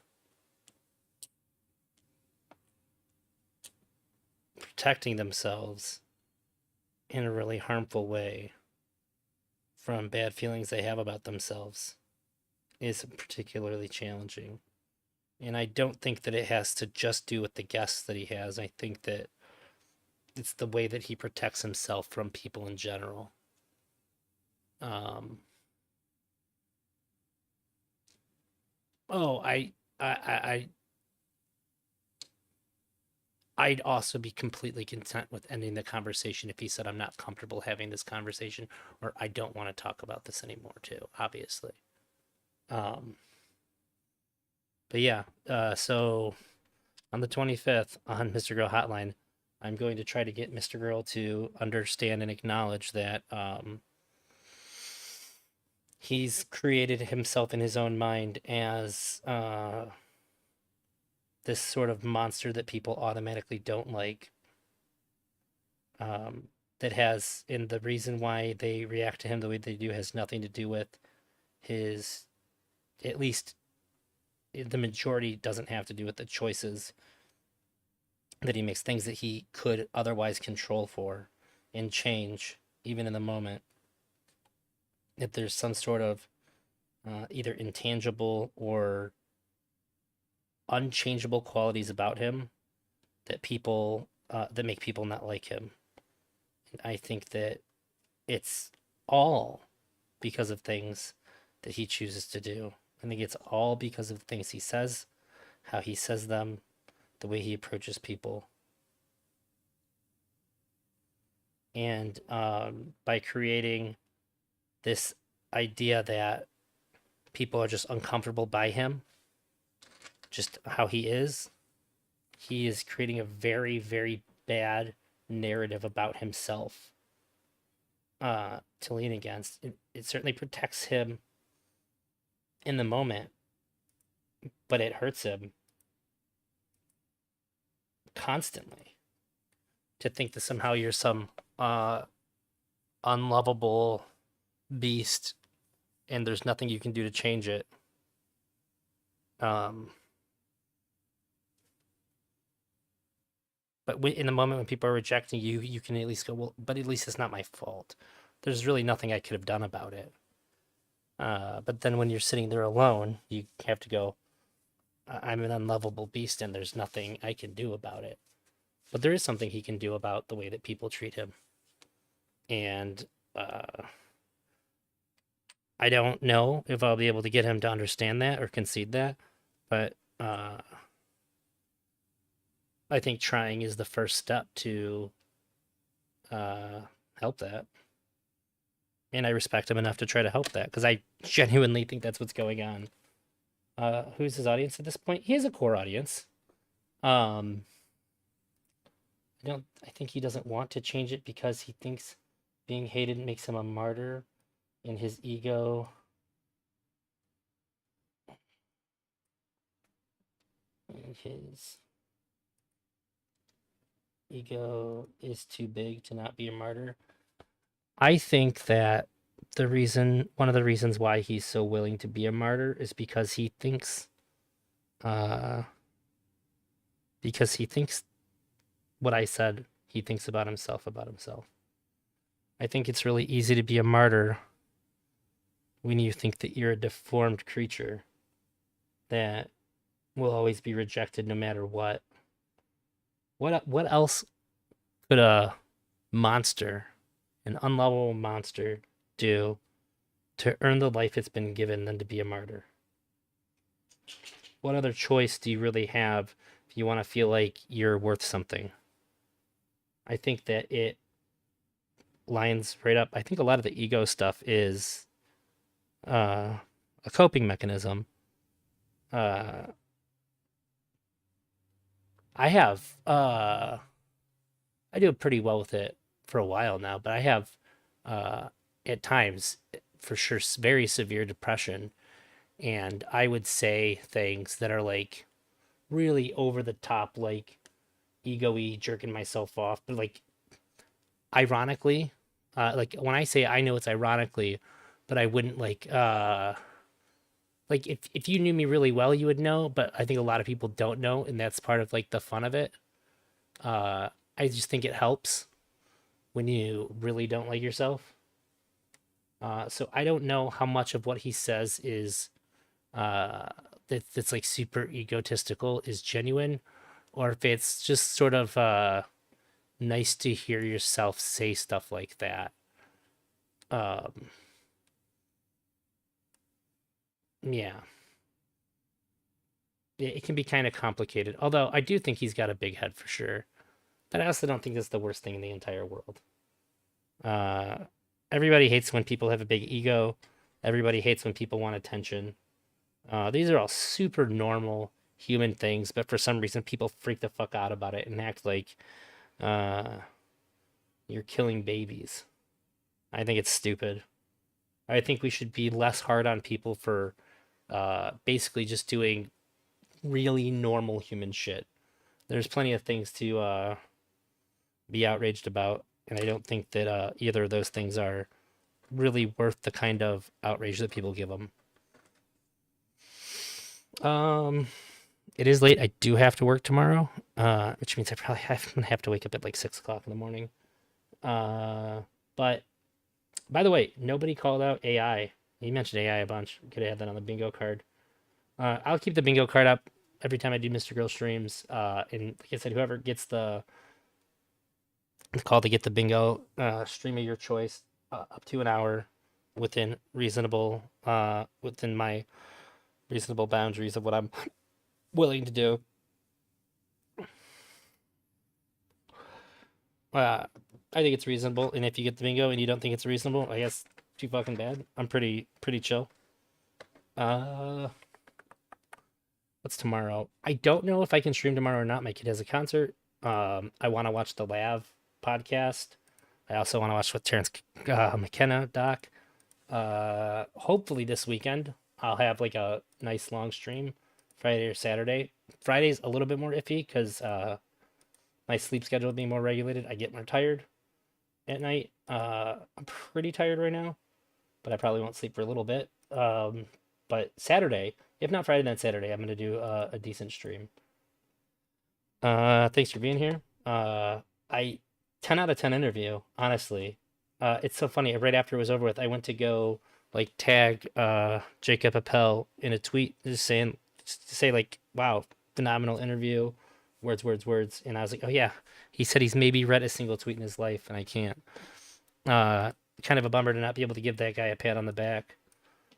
protecting themselves in a really harmful way from bad feelings they have about themselves is particularly challenging. And I don't think that it has to just do with the guests that he has. I think that it's the way that he protects himself from people in general. Oh, I'd also be completely content with ending the conversation if he said, I'm not comfortable having this conversation, or I don't want to talk about this anymore, too, obviously. But yeah, so on the 25th on Mr. Girl Hotline, I'm going to try to get Mr. Girl to understand and acknowledge that he's created himself in his own mind as this sort of monster that people automatically don't like. That has, and the reason why they react to him the way they do has nothing to do with his, at least the majority doesn't have to do with the choices that he makes, things that he could otherwise control for and change, even in the moment. If there's some sort of either intangible or unchangeable qualities about him that people that make people not like him. And I think that it's all because of things that he chooses to do. I think it's all because of the things he says, how he says them, the way he approaches people. And by creating this idea that people are just uncomfortable by him, just how he is creating a very, very bad narrative about himself to lean against. It certainly protects him in the moment, but it hurts him constantly to think that somehow you're some unlovable beast and there's nothing you can do to change it. But in the moment when people are rejecting you, you can at least go, well, but at least it's not my fault. There's really nothing I could have done about it. But then when you're sitting there alone, you have to go, I'm an unlovable beast and there's nothing I can do about it. But there is something he can do about the way that people treat him. And I don't know if I'll be able to get him to understand that or concede that. But I think trying is the first step to help that. And I respect him enough to try to help that because I genuinely think that's what's going on. Who's his audience at this point? He has a core audience. I think he doesn't want to change it because he thinks being hated makes him a martyr, and his ego is too big to not be a martyr. I think that one of the reasons why he's so willing to be a martyr is because he thinks what I said, he thinks about himself. I think it's really easy to be a martyr when you think that you're a deformed creature that will always be rejected no matter what. What else could a monster, an unlovable monster, do to earn the life it's been given than to be a martyr? What other choice do you really have if you want to feel like you're worth something? I think that it lines right up. I think a lot of the ego stuff is a coping mechanism. I have I do pretty well with it for a while now, but I have at times for sure very severe depression, and I would say things that are like really over the top, like ego-y, jerking myself off, but like ironically, like when I say I know it's ironically, but I wouldn't like if you knew me really well, you would know, but I think a lot of people don't know, and that's part of like the fun of it. I just think it helps when you really don't like yourself. So I don't know how much of what he says is that's like super egotistical is genuine, or if it's just sort of nice to hear yourself say stuff like that. Um, yeah, it can be kind of complicated. Although I do think he's got a big head for sure. But I also don't think that's the worst thing in the entire world. Uh, Everybody hates when people have a big ego. Everybody hates when people want attention. These are all super normal human things, but for some reason, people freak the fuck out about it and act like uh, you're killing babies. I think it's stupid. I think we should be less hard on people for basically just doing really normal human shit. There's plenty of things to be outraged about, and I don't think that either of those things are really worth the kind of outrage that people give them. It is late. I do have to work tomorrow, which means I probably have to wake up at like 6 o'clock in the morning. But by the way, nobody called out AI. You mentioned AI a bunch. Could have had that on the bingo card. I'll keep the bingo card up every time I do Mr. Girl streams. And like I said, whoever gets the call to get the bingo stream of your choice up to an hour within reasonable within my reasonable boundaries of what I'm willing to do. I think it's reasonable, and if you get the bingo and you don't think it's reasonable, I guess too fucking bad. I'm pretty chill. What's tomorrow? I don't know if I can stream tomorrow or not. My kid has a concert. I want to watch the Lav podcast. I also want to watch with Terrence McKenna doc. Hopefully this weekend I'll have like a nice long stream, Friday or Saturday. Friday's a little bit more iffy because my sleep schedule being more regulated. I get more tired at night. I'm pretty tired right now, but I probably won't sleep for a little bit. But Saturday, if not Friday, then Saturday, I'm gonna do a decent stream. Thanks for being here. I 10 out of 10 interview, honestly. It's so funny. Right after it was over with, I went to go like tag Jacob Appel in a tweet just saying just to say like, wow, phenomenal interview, words, and I was like, oh yeah, he said he's maybe read a single tweet in his life, and I can't. Kind of a bummer to not be able to give that guy a pat on the back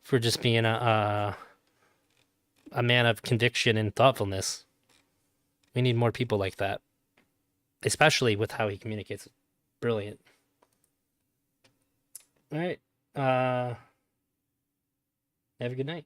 for just being a man of conviction and thoughtfulness. We need more people like that, especially with how he communicates. Brilliant. All right. Have a good night.